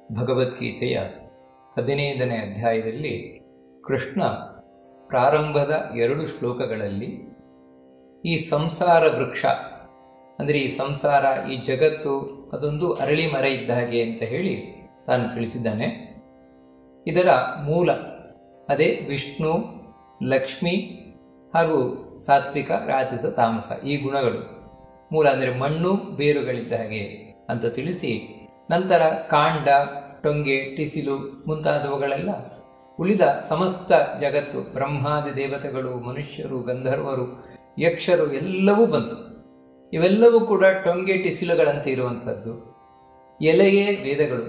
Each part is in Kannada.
ಭಗವದ್ಗೀತೆಯ 15ನೇ ಅಧ್ಯಾಯದಲ್ಲಿ ಕೃಷ್ಣ ಪ್ರಾರಂಭದ 2 ಶ್ಲೋಕಗಳಲ್ಲಿ ಈ ಸಂಸಾರ ವೃಕ್ಷ ಅಂದರೆ ಈ ಸಂಸಾರ, ಈ ಜಗತ್ತು ಅದೊಂದು ಅರಳಿ ಮರ ಇದ್ದ ಹಾಗೆ ಅಂತ ಹೇಳಿ ತಾನು ತಿಳಿಸಿದ್ದಾನೆ. ಇದರ ಮೂಲ ಅದೇ ವಿಷ್ಣು, ಲಕ್ಷ್ಮಿ ಹಾಗೂ ಸಾತ್ವಿಕ, ರಾಜಸ, ತಾಮಸ ಈ ಗುಣಗಳು ಮೂಲ, ಅಂದರೆ ಮಣ್ಣು ಬೇರುಗಳಿದ್ದ ಹಾಗೆ ಅಂತ ತಿಳಿಸಿ, ನಂತರ ಕಾಂಡ, ಟೊಂಗೆ, ಟಿಸಿಲು ಮುಂತಾದವುಗಳೆಲ್ಲ ಉಳಿದ ಸಮಸ್ತ ಜಗತ್ತು, ಬ್ರಹ್ಮಾದಿ ದೇವತೆಗಳು, ಮನುಷ್ಯರು, ಗಂಧರ್ವರು, ಯಕ್ಷರು ಎಲ್ಲವೂ ಬಂತು. ಇವೆಲ್ಲವೂ ಕೂಡ ಟೊಂಗೆ ಟಿಸಿಲುಗಳಂತೆ ಇರುವಂಥದ್ದು. ಎಲೆಯೇ ವೇದಗಳು.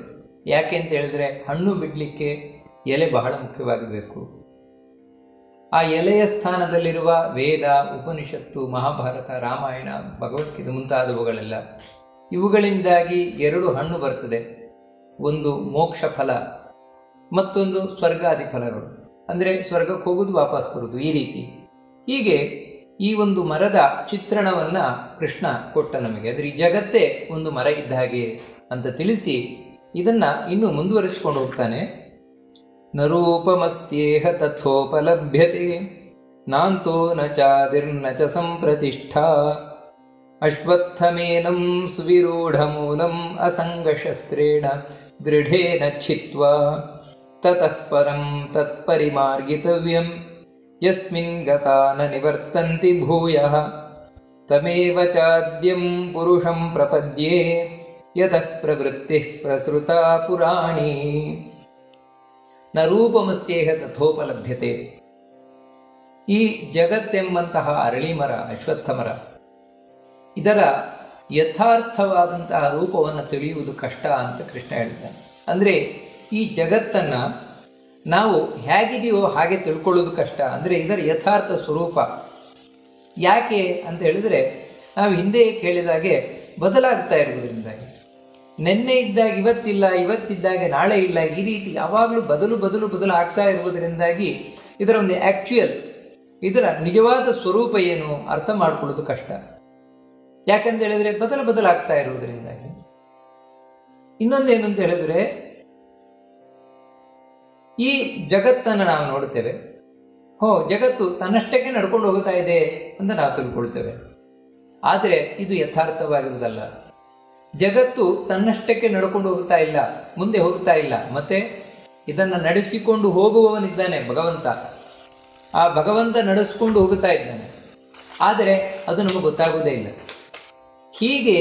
ಯಾಕೆ ಅಂತ ಹೇಳಿದ್ರೆ ಹಣ್ಣು ಬಿಡಲಿಕ್ಕೆ ಎಲೆ ಬಹಳ ಮುಖ್ಯವಾಗಿ ಬೇಕು. ಆ ಎಲೆಯ ಸ್ಥಾನದಲ್ಲಿರುವ ವೇದ, ಉಪನಿಷತ್ತು, ಮಹಾಭಾರತ, ರಾಮಾಯಣ, ಭಗವದ್ಗೀತೆ ಮುಂತಾದವುಗಳೆಲ್ಲ, ಇವುಗಳಿಂದಾಗಿ 2 ಹಣ್ಣು ಬರ್ತದೆ. ಒಂದು ಮೋಕ್ಷ ಫಲ, ಮತ್ತೊಂದು ಸ್ವರ್ಗಾದಿ ಫಲಗಳು, ಅಂದರೆ ಸ್ವರ್ಗಕ್ಕೆ ಹೋಗೋದು, ವಾಪಸ್ ಬರೋದು, ಈ ರೀತಿ. ಹೀಗೆ ಈ ಒಂದು ಮರದ ಚಿತ್ರಣವನ್ನು ಕೃಷ್ಣ ಕೊಟ್ಟ ನಮಗೆ. ಅಂದರೆ ಈ ಜಗತ್ತೇ ಒಂದು ಮರ ಇದ್ದ ಹಾಗೆ ಅಂತ ತಿಳಿಸಿ ಇದನ್ನು ಇನ್ನೂ ಮುಂದುವರಿಸಿಕೊಂಡು ಹೋಗ್ತಾನೆ. ನ ರೂಪಮಸ್ಯೇಹ ತಥೋಪಲಭ್ಯತೆ ನಾಂತೋ ನ ಚಾದಿರ್ನ ಚ ಸಂಪ್ರತಿಷ್ಠಾ ಅಶ್ವತ್ಥಮೇನಂ ಸುವಿರೂಢಮೂಲಂ ಅಸಂಗಶಸ್ತ್ರೇಣ ದೃಢೇನ ಛಿತ್ವಾ ತತಃ ಪರಂ ತತ್ಪರಿಮಾರ್ಗಿತವ್ಯಂ ಯಸ್ಮಿನ್ ಗತಾ ನ ನಿವರ್ತಂತಿ ಭೂಯಃ ತಮೇವ ಚಾದ್ಯಂ ಪುರುಷಂ ಪ್ರಪದ್ಯೆ ಯತಃ ಪ್ರವೃತ್ತಿಃ ಪ್ರಸೃತಾ ಪುರಾಣಿ. ನ ರೂಪಮಸ್ಯೇಹ ತಥೋಪಲಭ್ಯತೆ. ಈ ಜಗತ್ತೆಂಬಂತಹ ಅರಳಿ ಮರ, ಅಶ್ವತ್ಥ ಮರ, ಇದರ ಯಥಾರ್ಥವಾದಂತಹ ರೂಪವನ್ನು ತಿಳಿಯುವುದು ಕಷ್ಟ ಅಂತ ಕೃಷ್ಣ ಹೇಳ್ತಾನೆ. ಅಂದರೆ ಈ ಜಗತ್ತನ್ನು ನಾವು ಹೇಗಿದೆಯೋ ಹಾಗೆ ತಿಳ್ಕೊಳ್ಳೋದು ಕಷ್ಟ. ಅಂದರೆ ಇದರ ಯಥಾರ್ಥ ಸ್ವರೂಪ ಯಾಕೆ ಅಂತ ಹೇಳಿದರೆ, ನಾವು ಹಿಂದೆ ಕೇಳಿದಾಗೆ ಬದಲಾಗ್ತಾ ಇರುವುದರಿಂದಾಗಿ, ನಿನ್ನೆ ಇದ್ದಾಗ ಇವತ್ತಿಲ್ಲ, ಇವತ್ತಿದ್ದಾಗ ನಾಳೆ ಇಲ್ಲ, ಈ ರೀತಿ ಯಾವಾಗಲೂ ಬದಲು ಆಗ್ತಾ ಇರುವುದರಿಂದಾಗಿ ಇದರ ಒಂದು ಆ್ಯಕ್ಚುಯಲ್, ಇದರ ನಿಜವಾದ ಸ್ವರೂಪ ಏನು ಅರ್ಥ ಮಾಡ್ಕೊಳ್ಳೋದು ಕಷ್ಟ. ಯಾಕಂತ ಹೇಳಿದರೆ ಬದಲಾಗ್ತಾ ಇರುವುದರಿಂದಾಗಿ. ಇನ್ನೊಂದೇನು ಅಂತ ಹೇಳಿದರೆ, ಈ ಜಗತ್ತನ್ನು ನಾವು ನೋಡ್ತೇವೆ, ಜಗತ್ತು ತನ್ನಷ್ಟಕ್ಕೆ ನಡ್ಕೊಂಡು ಹೋಗ್ತಾ ಇದೆ ಅಂತ ನಾವು ತಿಳ್ಕೊಳ್ತೇವೆ. ಆದರೆ ಇದು ಯಥಾರ್ಥವಾಗಿರುವುದಲ್ಲ. ಜಗತ್ತು ತನ್ನಷ್ಟಕ್ಕೆ ನಡ್ಕೊಂಡು ಹೋಗ್ತಾ ಇಲ್ಲ, ಮುಂದೆ ಹೋಗ್ತಾ ಇಲ್ಲ. ಮತ್ತೆ ಇದನ್ನು ನಡೆಸಿಕೊಂಡು ಹೋಗುವವನಿದ್ದಾನೆ ಭಗವಂತ. ಆ ಭಗವಂತ ನಡೆಸ್ಕೊಂಡು ಹೋಗ್ತಾ ಇದ್ದಾನೆ, ಆದರೆ ಅದು ನಮಗೆ ಗೊತ್ತಾಗೋದೇ ಇಲ್ಲ. ಹೀಗೆ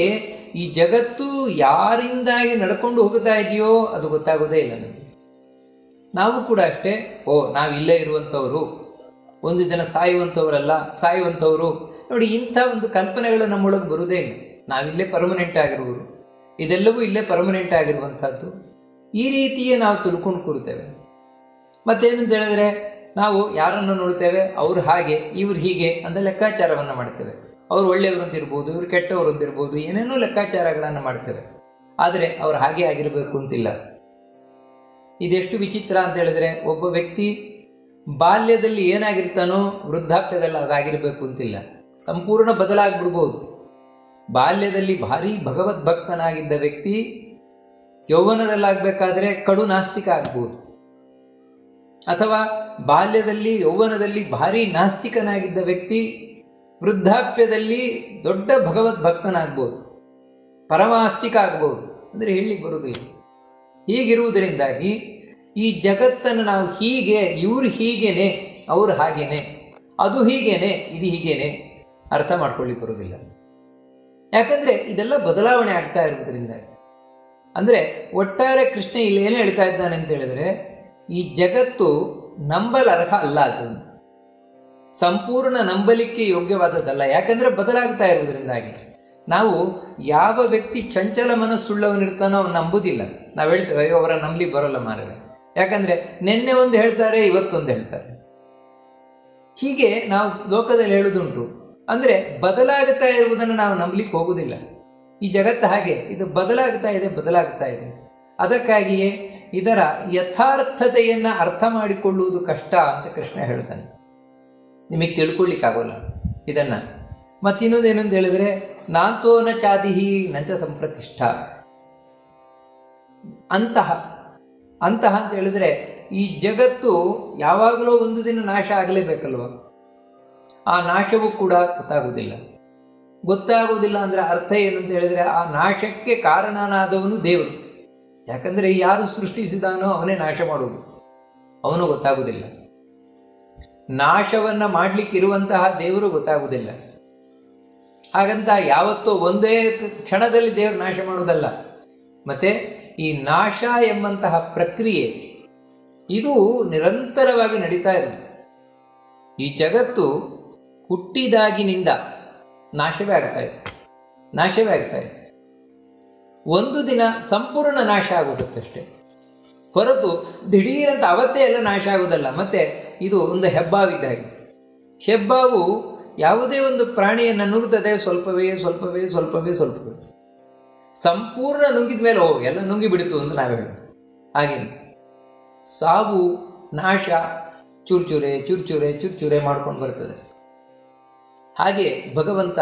ಈ ಜಗತ್ತು ಯಾರಿಂದಾಗಿ ನಡ್ಕೊಂಡು ಹೋಗ್ತಾ ಇದೆಯೋ ಅದು ಗೊತ್ತಾಗೋದೇ ಇಲ್ಲ ನಮಗೆ. ನಾವು ಕೂಡ ಅಷ್ಟೇ, ನಾವಿಲ್ಲೇ ಇರುವಂಥವರು, ಒಂದು ದಿನ ಸಾಯುವಂಥವರು ನೋಡಿ, ಇಂಥ ಒಂದು ಕಲ್ಪನೆಗಳು ನಮ್ಮೊಳಗೆ ಬರುವುದೇ ಇಲ್ಲ. ನಾವಿಲ್ಲೇ ಪರ್ಮನೆಂಟ್ ಆಗಿರುವರು, ಇದೆಲ್ಲವೂ ಇಲ್ಲೇ ಪರ್ಮನೆಂಟ್ ಆಗಿರುವಂಥದ್ದು, ಈ ರೀತಿಯೇ ನಾವು ತಿಳ್ಕೊಂಡು ಕೂರ್ತೇವೆ. ಮತ್ತೇನಂತ ಹೇಳಿದ್ರೆ, ನಾವು ಯಾರನ್ನು ನೋಡ್ತೇವೆ, ಅವ್ರು ಹಾಗೆ ಇವ್ರು ಹೀಗೆ ಅಂತ ಲೆಕ್ಕಾಚಾರವನ್ನು ಮಾಡ್ತೇವೆ. ಅವ್ರು ಒಳ್ಳೆಯವರು ಅಂತಿರ್ಬೋದು, ಇವ್ರು ಕೆಟ್ಟವರು ಅಂತಿರ್ಬೋದು, ಏನೇನೋ ಲೆಕ್ಕಾಚಾರಗಳನ್ನು ಮಾಡ್ತೇವೆ. ಆದರೆ ಅವ್ರು ಹಾಗೆ ಆಗಿರಬೇಕು ಅಂತಿಲ್ಲ. ಇದೆಷ್ಟು ವಿಚಿತ್ರ ಅಂತ ಹೇಳಿದ್ರೆ, ಒಬ್ಬ ವ್ಯಕ್ತಿ ಬಾಲ್ಯದಲ್ಲಿ ಏನಾಗಿರ್ತಾನೋ ವೃದ್ಧಾಪ್ಯದಲ್ಲಿ ಅದಾಗಿರಬೇಕು ಅಂತಿಲ್ಲ. ಸಂಪೂರ್ಣ ಬದಲಾಗ್ಬಿಡ್ಬೋದು. ಬಾಲ್ಯದಲ್ಲಿ ಭಾರಿ ಭಗವದ್ಭಕ್ತನಾಗಿದ್ದ ವ್ಯಕ್ತಿ ಯೌವನದಲ್ಲಾಗಬೇಕಾದ್ರೆ ಕಡು ನಾಸ್ತಿಕ ಆಗ್ಬೋದು, ಅಥವಾ ಬಾಲ್ಯದಲ್ಲಿ ಯೌವನದಲ್ಲಿ ಭಾರಿ ನಾಸ್ತಿಕನಾಗಿದ್ದ ವ್ಯಕ್ತಿ ವೃದ್ಧಾಪ್ಯದಲ್ಲಿ ದೊಡ್ಡ ಭಗವದ್ಭಕ್ತನಾಗ್ಬೋದು, ಪರಮಾಸ್ತಿಕ ಆಗ್ಬೋದು. ಅಂದರೆ ಹೇಳಲಿಕ್ಕೆ ಬರುವುದಿಲ್ಲ. ಹೀಗಿರುವುದರಿಂದಾಗಿ ಈ ಜಗತ್ತನ್ನು ನಾವು ಹೀಗೆ, ಇವರು ಹೀಗೇನೆ, ಅವರು ಹಾಗೇನೆ, ಅದು ಹೀಗೇನೆ, ಇದು ಹೀಗೇನೆ ಅರ್ಥ ಮಾಡ್ಕೊಳ್ಳಿಕ್ಕೆ ಬರೋದಿಲ್ಲ. ಯಾಕಂದರೆ ಇದೆಲ್ಲ ಬದಲಾವಣೆ ಆಗ್ತಾ ಇರುವುದರಿಂದಾಗಿ. ಅಂದರೆ ಒಟ್ಟಾರೆ ಕೃಷ್ಣ ಇಲ್ಲಿ ಏನು ಹೇಳ್ತಾ ಇದ್ದಾನೆ ಅಂತ ಹೇಳಿದರೆ, ಈ ಜಗತ್ತು ನಂಬಲರ್ಹ ಅಲ್ಲ, ಅದು ಸಂಪೂರ್ಣ ನಂಬಲಿಕ್ಕೆ ಯೋಗ್ಯವಾದದ್ದಲ್ಲ. ಯಾಕಂದರೆ ಬದಲಾಗ್ತಾ ಇರುವುದರಿಂದಾಗಿ ನಾವು ಯಾವ ವ್ಯಕ್ತಿ ಚಂಚಲ ಮನಸ್ಸುಳ್ಳವನಿರ್ತಾನೋ ಅವನು ನಂಬುವುದಿಲ್ಲ. ನಾವು ಹೇಳ್ತೇವೆ, ಅವರ ನಂಬಲಿ ಬರೋಲ್ಲ ಮಾರವೆ. ಯಾಕಂದರೆ ನಿನ್ನೆ ಒಂದು ಹೇಳ್ತಾರೆ, ಇವತ್ತೊಂದು ಹೇಳ್ತಾರೆ. ಹೀಗೆ ನಾವು ಲೋಕದಲ್ಲಿ ಹೇಳುವುದುಂಟು. ಅಂದರೆ ಬದಲಾಗ್ತಾ ಇರುವುದನ್ನು ನಾವು ನಂಬಲಿಕ್ಕೆ ಹೋಗುವುದಿಲ್ಲ. ಈ ಜಗತ್ತು ಹಾಗೆ, ಇದು ಬದಲಾಗ್ತಾ ಇದೆ. ಅದಕ್ಕಾಗಿಯೇ ಇದರ ಯಥಾರ್ಥತೆಯನ್ನು ಅರ್ಥ ಮಾಡಿಕೊಳ್ಳುವುದು ಕಷ್ಟ ಅಂತ ಕೃಷ್ಣ ಹೇಳ್ತಾನೆ. ನಿಮಗೆ ತಿಳ್ಕೊಳ್ಳಿಕ್ಕಾಗೋಲ್ಲ ಇದನ್ನು. ಮತ್ತಿನ್ನೊಂದೇನು ಅಂತ ಹೇಳಿದರೆ, ನಾಂತೋ ನ ಚಾದಿಹಿ ನಂಚ ಸಂಪ್ರತಿಷ್ಠಾ. ಅಂತಹ ಅಂತಹ ಅಂತ ಹೇಳಿದ್ರೆ ಈ ಜಗತ್ತು ಯಾವಾಗಲೂ ಒಂದು ದಿನ ನಾಶ ಆಗಲೇಬೇಕಲ್ವ. ಆ ನಾಶವೂ ಕೂಡ ಗೊತ್ತಾಗುವುದಿಲ್ಲ ಅಂದರೆ ಅರ್ಥ ಏನು ಅಂತ ಹೇಳಿದರೆ ಆ ನಾಶಕ್ಕೆ ಕಾರಣನಾದವನು ದೇವರು. ಯಾಕಂದರೆ ಯಾರು ಸೃಷ್ಟಿಸಿದಾನೋ ಅವನೇ ನಾಶ ಮಾಡುವುದು, ಅವನು ಗೊತ್ತಾಗುವುದಿಲ್ಲ. ನಾಶವನ್ನು ಮಾಡಲಿಕ್ಕಿರುವಂತಹ ದೇವರು ಗೊತ್ತಾಗುವುದಿಲ್ಲ. ಹಾಗಂತ ಯಾವತ್ತೋ ಒಂದೇ ಕ್ಷಣದಲ್ಲಿ ದೇವರು ನಾಶ ಮಾಡುವುದಲ್ಲ. ಮತ್ತು ಈ ನಾಶ ಎಂಬಂತಹ ಪ್ರಕ್ರಿಯೆ ಇದು ನಿರಂತರವಾಗಿ ನಡೀತಾ ಇರೋದು. ಈ ಜಗತ್ತು ಹುಟ್ಟಿದಾಗಿನಿಂದ ನಾಶವೇ ಆಗ್ತಾ ಇದೆ. ಒಂದು ದಿನ ಸಂಪೂರ್ಣ ನಾಶ ಆಗೋಗುತ್ತಷ್ಟೆ ಹೊರತು ದಿಢೀರಂತ ಅವತ್ತೇ ಎಲ್ಲ ನಾಶ ಆಗೋದಲ್ಲ. ಮತ್ತು ಇದು ಒಂದು ಹೆಬ್ಬಾವಿದ್ದ ಹಾಗೆ. ಹೆಬ್ಬಾವು ಯಾವುದೇ ಒಂದು ಪ್ರಾಣಿಯನ್ನು ನುಗ್ಗುತ್ತದೆ, ಸ್ವಲ್ಪವೇ ಸಂಪೂರ್ಣ ನುಂಗಿದ ಮೇಲೆ ಎಲ್ಲ ನುಂಗಿ ಬಿಡಿತು ಅಂತ ನಾವು ಹೇಳೋದು. ಹಾಗೇನು ಸಾವು ನಾಶ ಚೂರ್ಚೂರೆ ಮಾಡ್ಕೊಂಡು ಬರ್ತದೆ. ಹಾಗೆ ಭಗವಂತ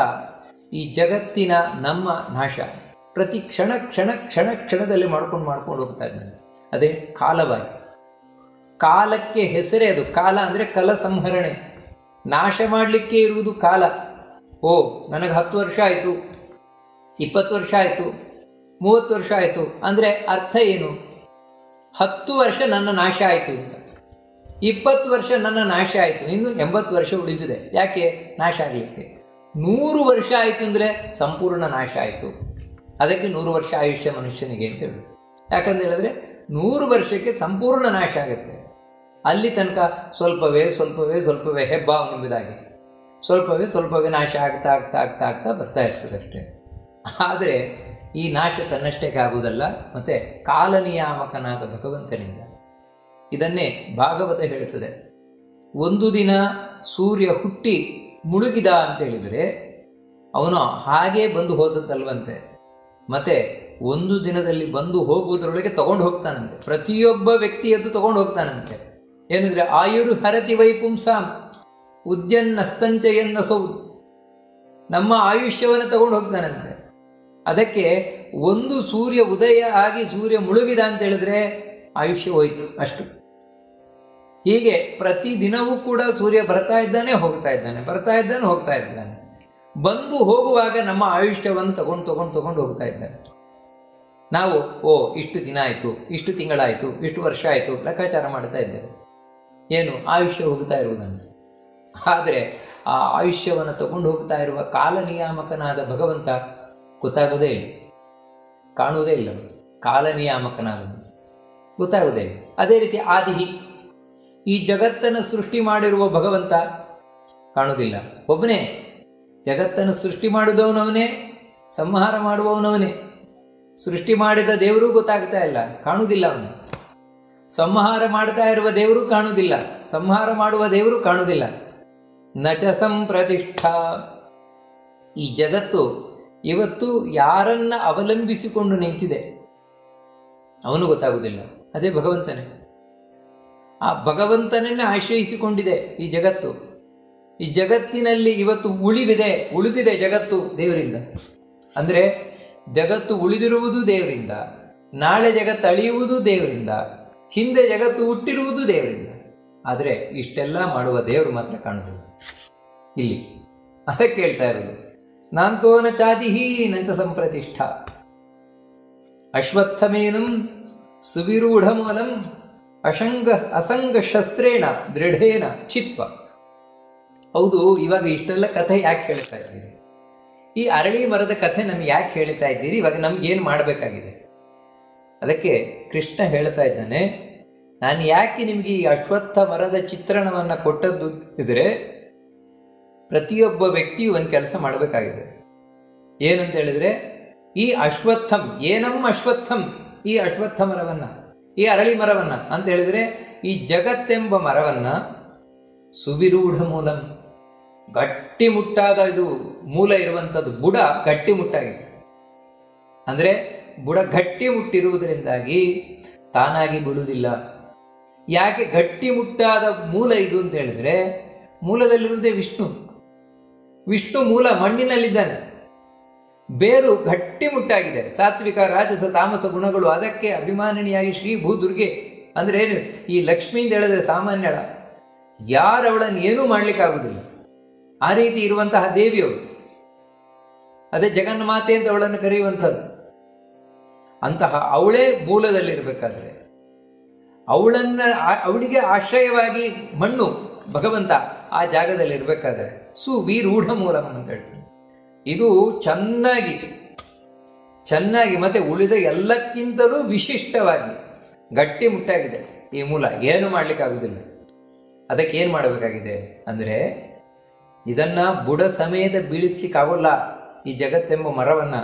ಈ ಜಗತ್ತಿನ ನಮ್ಮ ನಾಶ ಪ್ರತಿ ಕ್ಷಣದಲ್ಲಿ ಮಾಡ್ಕೊಂಡು ಹೋಗ್ತಾ ಇದ್ದಾನೆ. ಅದೇ ಕಾಲವಾಗಿ. ಕಾಲಕ್ಕೆ ಹೆಸರೇ ಅದು. ಕಾಲ ಅಂದರೆ ಕಲ ಸಂಹರಣೆ, ನಾಶ ಮಾಡಲಿಕ್ಕೆ ಇರುವುದು ಕಾಲ. ನನಗೆ 10 ವರ್ಷ ಆಯಿತು, 20 ವರ್ಷ ಆಯಿತು, 30 ವರ್ಷ ಆಯಿತು ಅಂದರೆ ಅರ್ಥ ಏನು? 10 ವರ್ಷ ನನ್ನ ನಾಶ ಆಯಿತು ಅಂತ, 20 ವರ್ಷ ನನ್ನ ನಾಶ ಆಯಿತು, ಇನ್ನು 80 ವರ್ಷ ಉಳಿದಿದೆ. ಯಾಕೆ ನಾಶ ಆಗಲಿಕ್ಕೆ? 100 ವರ್ಷ ಆಯಿತು ಅಂದರೆ ಸಂಪೂರ್ಣ ನಾಶ ಆಯಿತು. ಅದಕ್ಕೆ 100 ವರ್ಷ ಆಯುಷ್ಯ ಮನುಷ್ಯನಿಗೆ ಅಂತ ಹೇಳಿ. ಯಾಕಂತ ಹೇಳಿದ್ರೆ 100 ವರ್ಷಕ್ಕೆ ಸಂಪೂರ್ಣ ನಾಶ ಆಗುತ್ತೆ. ಅಲ್ಲಿ ತನಕ ಸ್ವಲ್ಪವೇ ಹೆಬ್ಬಾವು ನುಂಬಿದಾಗೆ ಸ್ವಲ್ಪವೇ ನಾಶ ಆಗ್ತಾ ಬರ್ತಾ ಇರ್ತದೆ ಅಷ್ಟೇ. ಆದರೆ ಈ ನಾಶ ತನ್ನಷ್ಟಕ್ಕೆ ಆಗುವುದಲ್ಲ, ಮತ್ತು ಕಾಲನಿಯಾಮಕನಾದ ಭಗವಂತನಿಂದ. ಇದನ್ನೇ ಭಾಗವತ ಹೇಳ್ತದೆ. ಒಂದು ದಿನ ಸೂರ್ಯ ಹುಟ್ಟಿ ಮುಳುಗಿದ ಅಂತ ಹೇಳಿದರೆ ಅವನು ಹಾಗೇ ಬಂದು ಹೋದದ್ದಲ್ವಂತೆ. ಮತ್ತು ಒಂದು ದಿನದಲ್ಲಿ ಬಂದು ಹೋಗುವುದರೊಳಗೆ ತಗೊಂಡು ಹೋಗ್ತಾನಂತೆ. ಪ್ರತಿಯೊಬ್ಬ ವ್ಯಕ್ತಿಯದ್ದು ತಗೊಂಡು ಹೋಗ್ತಾನಂತೆ. ಏನಿದ್ರೆ ಆಯುರ್ ಹರತಿ ವೈಪುಂಸಾಂ ಉದ್ಯನ್ನಸ್ತಂಚಯನ್ನಸೌ, ನಮ್ಮ ಆಯುಷ್ಯವನ್ನು ತಗೊಂಡು ಹೋಗ್ತಾನಂತೆ. ಅದಕ್ಕೆ ಒಂದು ಸೂರ್ಯ ಉದಯ ಆಗಿ ಸೂರ್ಯ ಮುಳುಗಿದ ಅಂತ ಹೇಳಿದ್ರೆ ಆಯುಷ್ಯ ಹೋಯಿತು ಅಷ್ಟು. ಹೀಗೆ ಪ್ರತಿ ದಿನವೂ ಕೂಡ ಸೂರ್ಯ ಬರ್ತಾ ಇದ್ದಾನೆ ಹೋಗ್ತಾ ಇದ್ದಾನೆ. ಬಂದು ಹೋಗುವಾಗ ನಮ್ಮ ಆಯುಷ್ಯವನ್ನು ತಗೊಂಡು ಹೋಗ್ತಾ ಇದ್ದಾನೆ. ನಾವು ಇಷ್ಟು ದಿನ ಆಯಿತು, ಇಷ್ಟು ತಿಂಗಳಾಯಿತು, ಇಷ್ಟು ವರ್ಷ ಆಯಿತು ಲೆಕ್ಕಾಚಾರ ಮಾಡ್ತಾ ಇದ್ದೇವೆ. ಏನು ಆಯುಷ್ಯ ಹೋಗ್ತಾ ಇರುವುದನ್ನು. ಆದರೆ ಆ ಆಯುಷ್ಯವನ್ನು ತಗೊಂಡು ಹೋಗ್ತಾ ಇರುವ ಕಾಲನಿಯಾಮಕನಾದ ಭಗವಂತ ಗೊತ್ತಾಗೋದೇ ಇಲ್ಲ, ಕಾಣುವುದೇ ಇಲ್ಲ. ಕಾಲನಿಯಾಮಕನಾದನು ಗೊತ್ತಾಗುವುದೇ ಇಲ್ಲ. ಅದೇ ರೀತಿ ಆದಿಹಿ, ಈ ಜಗತ್ತನ್ನು ಸೃಷ್ಟಿ ಮಾಡಿರುವ ಭಗವಂತ ಕಾಣುವುದಿಲ್ಲ. ಒಬ್ಬನೇ ಜಗತ್ತನ್ನು ಸೃಷ್ಟಿ ಮಾಡಿದವನವನೇ, ಸಂಹಾರ ಮಾಡುವವನವನೇ. ಸೃಷ್ಟಿ ಮಾಡಿದ ದೇವರೂ ಗೊತ್ತಾಗ್ತಾ ಇಲ್ಲ, ಕಾಣುವುದಿಲ್ಲ ಅವನು. ಸಂಹಾರ ಮಾಡ್ತಾ ಇರುವ ದೇವರು ಕಾಣುವುದಿಲ್ಲ, ಸಂಹಾರ ಮಾಡುವ ದೇವರು ಕಾಣುವುದಿಲ್ಲ. ನಚ ಸಂಪ್ರತಿಷ್ಠಾ, ಈ ಜಗತ್ತು ಇವತ್ತು ಯಾರನ್ನ ಅವಲಂಬಿಸಿಕೊಂಡು ನಿಂತಿದೆ ಅವನು ಗೊತ್ತಾಗುವುದಿಲ್ಲ. ಅದೇ ಭಗವಂತನೇ. ಆ ಭಗವಂತನನ್ನೇ ಆಶ್ರಯಿಸಿಕೊಂಡಿದೆ ಈ ಜಗತ್ತು. ಈ ಜಗತ್ತಿನಲ್ಲಿ ಇವತ್ತು ಉಳಿದಿದೆ ಜಗತ್ತು ದೇವರಿಂದ. ಅಂದರೆ ಜಗತ್ತು ಉಳಿದಿರುವುದು ದೇವರಿಂದ, ನಾಳೆ ಜಗತ್ತು ಅಳಿಯುವುದು ದೇವರಿಂದ, ಹಿಂದೆ ಜಗತ್ತು ಹುಟ್ಟಿರುವುದು ದೇವರಿಂದ. ಆದರೆ ಇಷ್ಟೆಲ್ಲ ಮಾಡುವ ದೇವರು ಮಾತ್ರ ಕಾಣುವುದಿಲ್ಲ ಇಲ್ಲಿ. ಅದಕ್ಕೆ ಹೇಳ್ತಾ ಇರೋದು ನಾಂತೋನ ಚಾದಿಹಿ ನಂತ ಸಂಪ್ರತಿಷ್ಠಾ ಅಶ್ವತ್ಥಮೇನಂ ಸುವಿರೂಢಮೂಲಂ ಅಸಂಗ ಶಸ್ತ್ರೇಣ ದೃಢೇನ ಚಿತ್ವ. ಹೌದು, ಇವಾಗ ಇಷ್ಟೆಲ್ಲ ಕಥೆ ಯಾಕೆ ಹೇಳ್ತಾ ಇದ್ದೀರಿ? ಈ ಅರಳಿ ಮರದ ಕಥೆ ನಮ್ಗೆ ಯಾಕೆ ಹೇಳ್ತಾ ಇದ್ದೀರಿ? ಇವಾಗ ನಮ್ಗೇನು ಮಾಡಬೇಕಾಗಿದೆ? ಅದಕ್ಕೆ ಕೃಷ್ಣ ಹೇಳ್ತಾ ಇದ್ದಾನೆ, ನಾನು ಯಾಕೆ ನಿಮಗೆ ಈ ಅಶ್ವತ್ಥ ಮರದ ಚಿತ್ರಣವನ್ನು ಕೊಟ್ಟದ್ದು ಇದ್ರೆ, ಪ್ರತಿಯೊಬ್ಬ ವ್ಯಕ್ತಿಯು ಒಂದು ಕೆಲಸ ಮಾಡಬೇಕಾಗಿದೆ. ಏನಂತ ಹೇಳಿದರೆ, ಈ ಅಶ್ವತ್ಥಂ ಏನಂ ಅಶ್ವತ್ಥಂ, ಈ ಅಶ್ವತ್ಥ ಮರವನ್ನು, ಈ ಅರಳಿ ಮರವನ್ನು ಅಂತ ಹೇಳಿದರೆ, ಈ ಜಗತ್ತೆಂಬ ಮರವನ್ನು ಸುವಿರೂಢ ಮೂಲಂ, ಗಟ್ಟಿಮುಟ್ಟಾದ ಇದು ಮೂಲ ಇರುವಂಥದ್ದು, ಬುಡ ಗಟ್ಟಿಮುಟ್ಟಾಗಿದೆ. ಅಂದರೆ ಬುಡ ಗಟ್ಟಿಮುಟ್ಟಿರುವುದರಿಂದಾಗಿ ತಾನಾಗಿ ಬಿಡುವುದಿಲ್ಲ. ಯಾಕೆ ಗಟ್ಟಿಮುಟ್ಟಾದ ಮೂಲ ಇದು ಅಂತ ಹೇಳಿದರೆ, ಮೂಲದಲ್ಲಿರುವುದೇ ವಿಷ್ಣು. ವಿಷ್ಣು ಮೂಲ ಮಣ್ಣಿನಲ್ಲಿದ್ದಾನೆ. ಬೇರು ಗಟ್ಟಿಮುಟ್ಟಾಗಿದೆ. ಸಾತ್ವಿಕ ರಾಜಸ ತಾಮಸ ಗುಣಗಳು ಅದಕ್ಕೆ ಅಭಿಮಾನಿನಿಯಾಗಿ ಶ್ರೀ ಭೂದುರ್ಗೆ ಅಂದರೆ ಏನು, ಈ ಲಕ್ಷ್ಮೀ ಅಂತ ಹೇಳಿದ್ರೆ ಸಾಮಾನ್ಯಳ, ಯಾರು ಅವಳನ್ನು ಏನೂ ಮಾಡಲಿಕ್ಕಾಗುವುದಿಲ್ಲ. ಆ ರೀತಿ ಇರುವಂತಹ ದೇವಿಯವಳು, ಅದೇ ಜಗನ್ಮಾತೆ ಅಂತ ಅವಳನ್ನು ಕರೆಯುವಂಥದ್ದು. ಅಂತಹ ಅವಳೇ ಮೂಲದಲ್ಲಿರಬೇಕಾದ್ರೆ ಅವಳಿಗೆ ಆಶ್ರಯವಾಗಿ ಮಣ್ಣು ಭಗವಂತ ಆ ಜಾಗದಲ್ಲಿ ಇರಬೇಕಾದ್ರೆ ಸುವಿರೂಢ ಮೂಲಂ ಅಂತ ಹೇಳ್ತೀನಿ. ಇದು ಚೆನ್ನಾಗಿ ಮತ್ತೆ ಉಳಿದ ಎಲ್ಲಕ್ಕಿಂತಲೂ ವಿಶಿಷ್ಟವಾಗಿ ಗಟ್ಟಿಮುಟ್ಟಾಗಿದೆ ಈ ಮೂಲ. ಏನು ಮಾಡಲಿಕ್ಕಾಗುವುದಿಲ್ಲ. ಅದಕ್ಕೆ ಏನು ಮಾಡಬೇಕಾಗಿದೆ ಅಂದರೆ, ಇದನ್ನು ಬುಡ ಸಮೇತ ಬೀಳಿಸ್ಲಿಕ್ಕಾಗೋಲ್ಲ ಈ ಜಗತ್ತೆಂಬ ಮರವನ್ನು.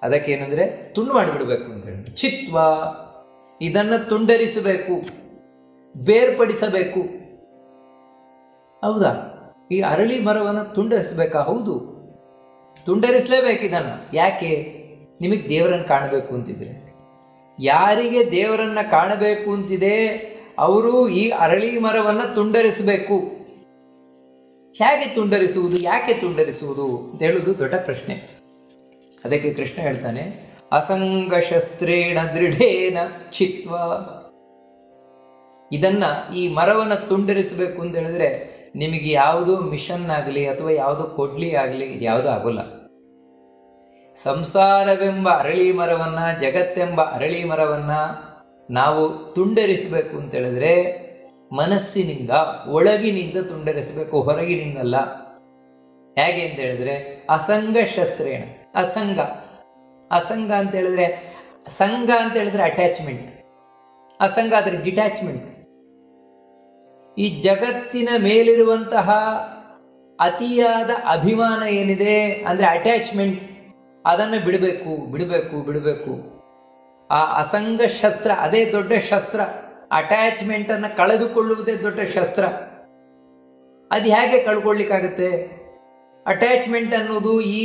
ಅದಕ್ಕೇನೆಂದರೆ ತುಂಡು ಮಾಡಿಬಿಡಬೇಕು ಅಂತೇಳಿ, ಚಿತ್ವ, ಇದನ್ನು ತುಂಡರಿಸಬೇಕು, ಬೇರ್ಪಡಿಸಬೇಕು. ಹೌದಾ? ಈ ಅರಳಿ ಮರವನ್ನು ತುಂಡರಿಸಬೇಕಾ? ಹೌದು, ತುಂಡರಿಸಲೇಬೇಕು ಇದನ್ನು. ಯಾಕೆ? ನಿಮಗೆ ದೇವರನ್ನು ಕಾಣಬೇಕು ಅಂತಿದ್ರೆ, ಯಾರಿಗೆ ದೇವರನ್ನು ಕಾಣಬೇಕು ಅಂತಿದೆ ಅವರು ಈ ಅರಳಿ ಮರವನ್ನು ತುಂಡರಿಸಬೇಕು. ಹೇಗೆ ತುಂಡರಿಸುವುದು, ಯಾಕೆ ತುಂಡರಿಸುವುದು ಅಂತ ಹೇಳುವುದು ದೊಡ್ಡ ಪ್ರಶ್ನೆ. ಅದಕ್ಕೆ ಕೃಷ್ಣ ಹೇಳ್ತಾನೆ, ಅಸಂಗಶಸ್ತ್ರೇಣ ದೃಢೇನ ಚಿತ್ವ. ಇದನ್ನು, ಈ ಮರವನ್ನು ತುಂಡರಿಸಬೇಕು ಅಂತ ಹೇಳಿದ್ರೆ ನಿಮಗೆ ಯಾವುದೋ ಮಿಷನ್ ಆಗಲಿ ಅಥವಾ ಯಾವುದೋ ಕೊಡ್ಲಿ ಆಗಲಿ ಇದು ಯಾವುದೂ ಆಗೋಲ್ಲ. ಸಂಸಾರವೆಂಬ ಅರಳಿ ಮರವನ್ನು, ಜಗತ್ತೆಂಬ ಅರಳಿ ಮರವನ್ನು ನಾವು ತುಂಡರಿಸಬೇಕು ಅಂತೇಳಿದ್ರೆ ಮನಸ್ಸಿನಿಂದ, ಒಳಗಿನಿಂದ ತುಂಡರಿಸಬೇಕು, ಹೊರಗಿನಿಂದಲ್ಲ. ಹೇಗೆ ಅಂತ ಹೇಳಿದ್ರೆ ಅಸಂಗ ಶಸ್ತ್ರೇಣ. ಅಸಂಗ ಅಂತ ಹೇಳಿದ್ರೆ, ಸಂಘ ಅಂತ ಹೇಳಿದ್ರೆ ಅಟ್ಯಾಚ್ಮೆಂಟ್, ಅಸಂಗ ಆದರೆ ಡಿಟ್ಯಾಚ್ಮೆಂಟ್. ಈ ಜಗತ್ತಿನ ಮೇಲಿರುವಂತಹ ಅತಿಯಾದ ಅಭಿಮಾನ ಏನಿದೆ ಅಂದರೆ ಅಟ್ಯಾಚ್ಮೆಂಟ್, ಅದನ್ನು ಬಿಡಬೇಕು. ಆ ಅಸಂಗ ಶಸ್ತ್ರ ಅದೇ ದೊಡ್ಡ ಶಸ್ತ್ರ. ಅಟ್ಯಾಚ್ಮೆಂಟನ್ನು ಕಳೆದುಕೊಳ್ಳುವುದೇ ದೊಡ್ಡ ಶಸ್ತ್ರ. ಅದು ಹೇಗೆ ಕಳ್ಕೊಳ್ಳಿಕ್ಕಾಗುತ್ತೆ? ಅಟ್ಯಾಚ್ಮೆಂಟ್ ಅನ್ನೋದು, ಈ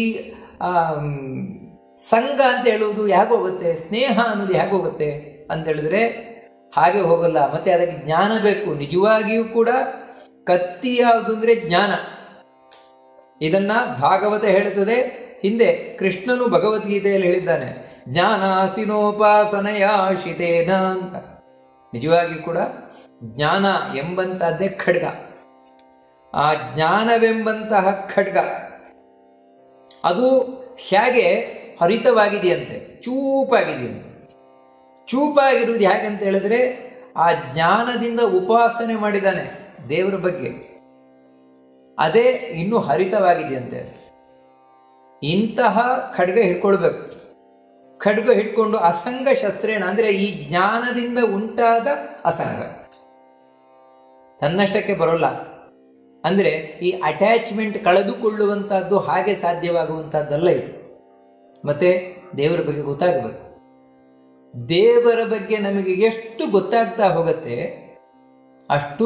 ಸಂಘ ಅಂತ ಹೇಳುವುದು ಹೇಗೋಗುತ್ತೆ, ಸ್ನೇಹ ಅನ್ನೋದು ಹೇಗೋಗುತ್ತೆ ಅಂತ ಹೇಳಿದ್ರೆ ಹಾಗೆ ಹೋಗಲ್ಲ. ಮತ್ತು ಅದಕ್ಕೆ ಜ್ಞಾನ ಬೇಕು. ನಿಜವಾಗಿಯೂ ಕೂಡ ಕತ್ತಿ ಯಾವುದು ಅಂದರೆ ಜ್ಞಾನ. ಇದನ್ನು ಭಾಗವತ ಹೇಳುತ್ತದೆ. ಹಿಂದೆ ಕೃಷ್ಣನು ಭಗವದ್ಗೀತೆಯಲ್ಲಿ ಹೇಳಿದ್ದಾನೆ, ಜ್ಞಾನಾಸಿನೋಪಾಸನಯಾಶಿತೇನ ಅಂತ. ನಿಜವಾಗಿಯೂ ಕೂಡ ಜ್ಞಾನ ಎಂಬಂತಹದ್ದೇ ಖಡ್ಗ. ಆ ಜ್ಞಾನವೆಂಬಂತಹ ಖಡ್ಗ ಅದು ಹೇಗೆ ಹರಿತವಾಗಿದೆಯಂತೆ, ಚೂಪಾಗಿದೆಯಂತೆ. ಚೂಪಾಗಿರುವುದು ಹೇಗೆ ಅಂತ ಹೇಳಿದ್ರೆ ಆ ಜ್ಞಾನದಿಂದ ಉಪಾಸನೆ ಮಾಡಿದ್ದಾನೆ ದೇವರ ಬಗ್ಗೆ, ಅದೇ ಇನ್ನೂ ಹರಿತವಾಗಿದೆಯಂತೆ. ಇಂತಹ ಖಡ್ಗ ಹಿಡ್ಕೊಳ್ಬೇಕು. ಖಡ್ಗ ಹಿಡ್ಕೊಂಡು ಅಸಂಗ ಶಸ್ತ್ರೇಣ ಅಂದರೆ ಈ ಜ್ಞಾನದಿಂದ ಉಂಟಾದ ಅಸಂಗ ತನ್ನಷ್ಟಕ್ಕೆ ಬರೋಲ್ಲ. ಅಂದರೆ ಈ ಅಟ್ಯಾಚ್ಮೆಂಟ್ ಕಳೆದುಕೊಳ್ಳುವಂಥದ್ದು ಹಾಗೆ ಸಾಧ್ಯವಾಗುವಂಥದ್ದಲ್ಲ ಇದು. ಮತ್ತು ದೇವರ ಬಗ್ಗೆ ಗೊತ್ತಾಗಬೇಕು. ದೇವರ ಬಗ್ಗೆ ನಮಗೆ ಎಷ್ಟು ಗೊತ್ತಾಗ್ತಾ ಹೋಗುತ್ತೆ ಅಷ್ಟು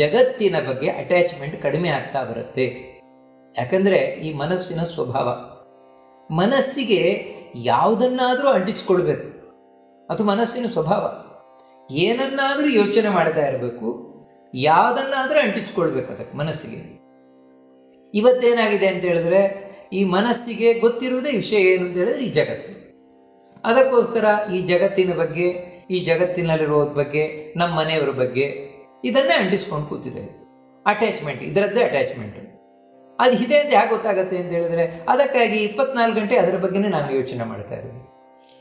ಜಗತ್ತಿನ ಬಗ್ಗೆ ಅಟ್ಯಾಚ್ಮೆಂಟ್ ಕಡಿಮೆ ಆಗ್ತಾ ಬರುತ್ತೆ. ಯಾಕಂದರೆ ಈ ಮನಸ್ಸಿನ ಸ್ವಭಾವ, ಮನಸ್ಸಿಗೆ ಯಾವುದನ್ನಾದರೂ ಅಂಟಿಸ್ಕೊಳ್ಬೇಕು. ಅದು ಮನಸ್ಸಿನ ಸ್ವಭಾವ. ಏನನ್ನಾದರೂ ಯೋಚನೆ ಮಾಡ್ತಾ ಇರಬೇಕು, ಯಾವುದನ್ನಾದರೂ ಅಂಟಿಸ್ಕೊಳ್ಬೇಕು ಅದಕ್ಕೆ ಮನಸ್ಸಿಗೆ. ಇವತ್ತೇನಾಗಿದೆ ಅಂತ ಹೇಳಿದ್ರೆ ಈ ಮನಸ್ಸಿಗೆ ಗೊತ್ತಿರುವುದೇ ವಿಷಯ ಏನು ಅಂತ ಹೇಳಿದ್ರೆ ಈ ಜಗತ್ತು. ಅದಕ್ಕೋಸ್ಕರ ಈ ಜಗತ್ತಿನ ಬಗ್ಗೆ, ಈ ಜಗತ್ತಿನಲ್ಲಿರೋದ್ರ ಬಗ್ಗೆ, ನಮ್ಮ ಮನೆಯವರ ಬಗ್ಗೆ ಇದನ್ನೇ ಅಂಟಿಸ್ಕೊಂಡು ಕೂತಿದ್ದೇವೆ. Attachment, ಇದರದ್ದೇ attachment. ಅದು ಇದೆ ಅಂತ ಹೇಗೆ ಗೊತ್ತಾಗುತ್ತೆ ಅಂತ ಹೇಳಿದ್ರೆ ಅದಕ್ಕಾಗಿ 24 ಗಂಟೆ ಅದರ ಬಗ್ಗೆನೇ ನಾವು ಯೋಚನೆ ಮಾಡ್ತಾ ಇದ್ದೀವಿ.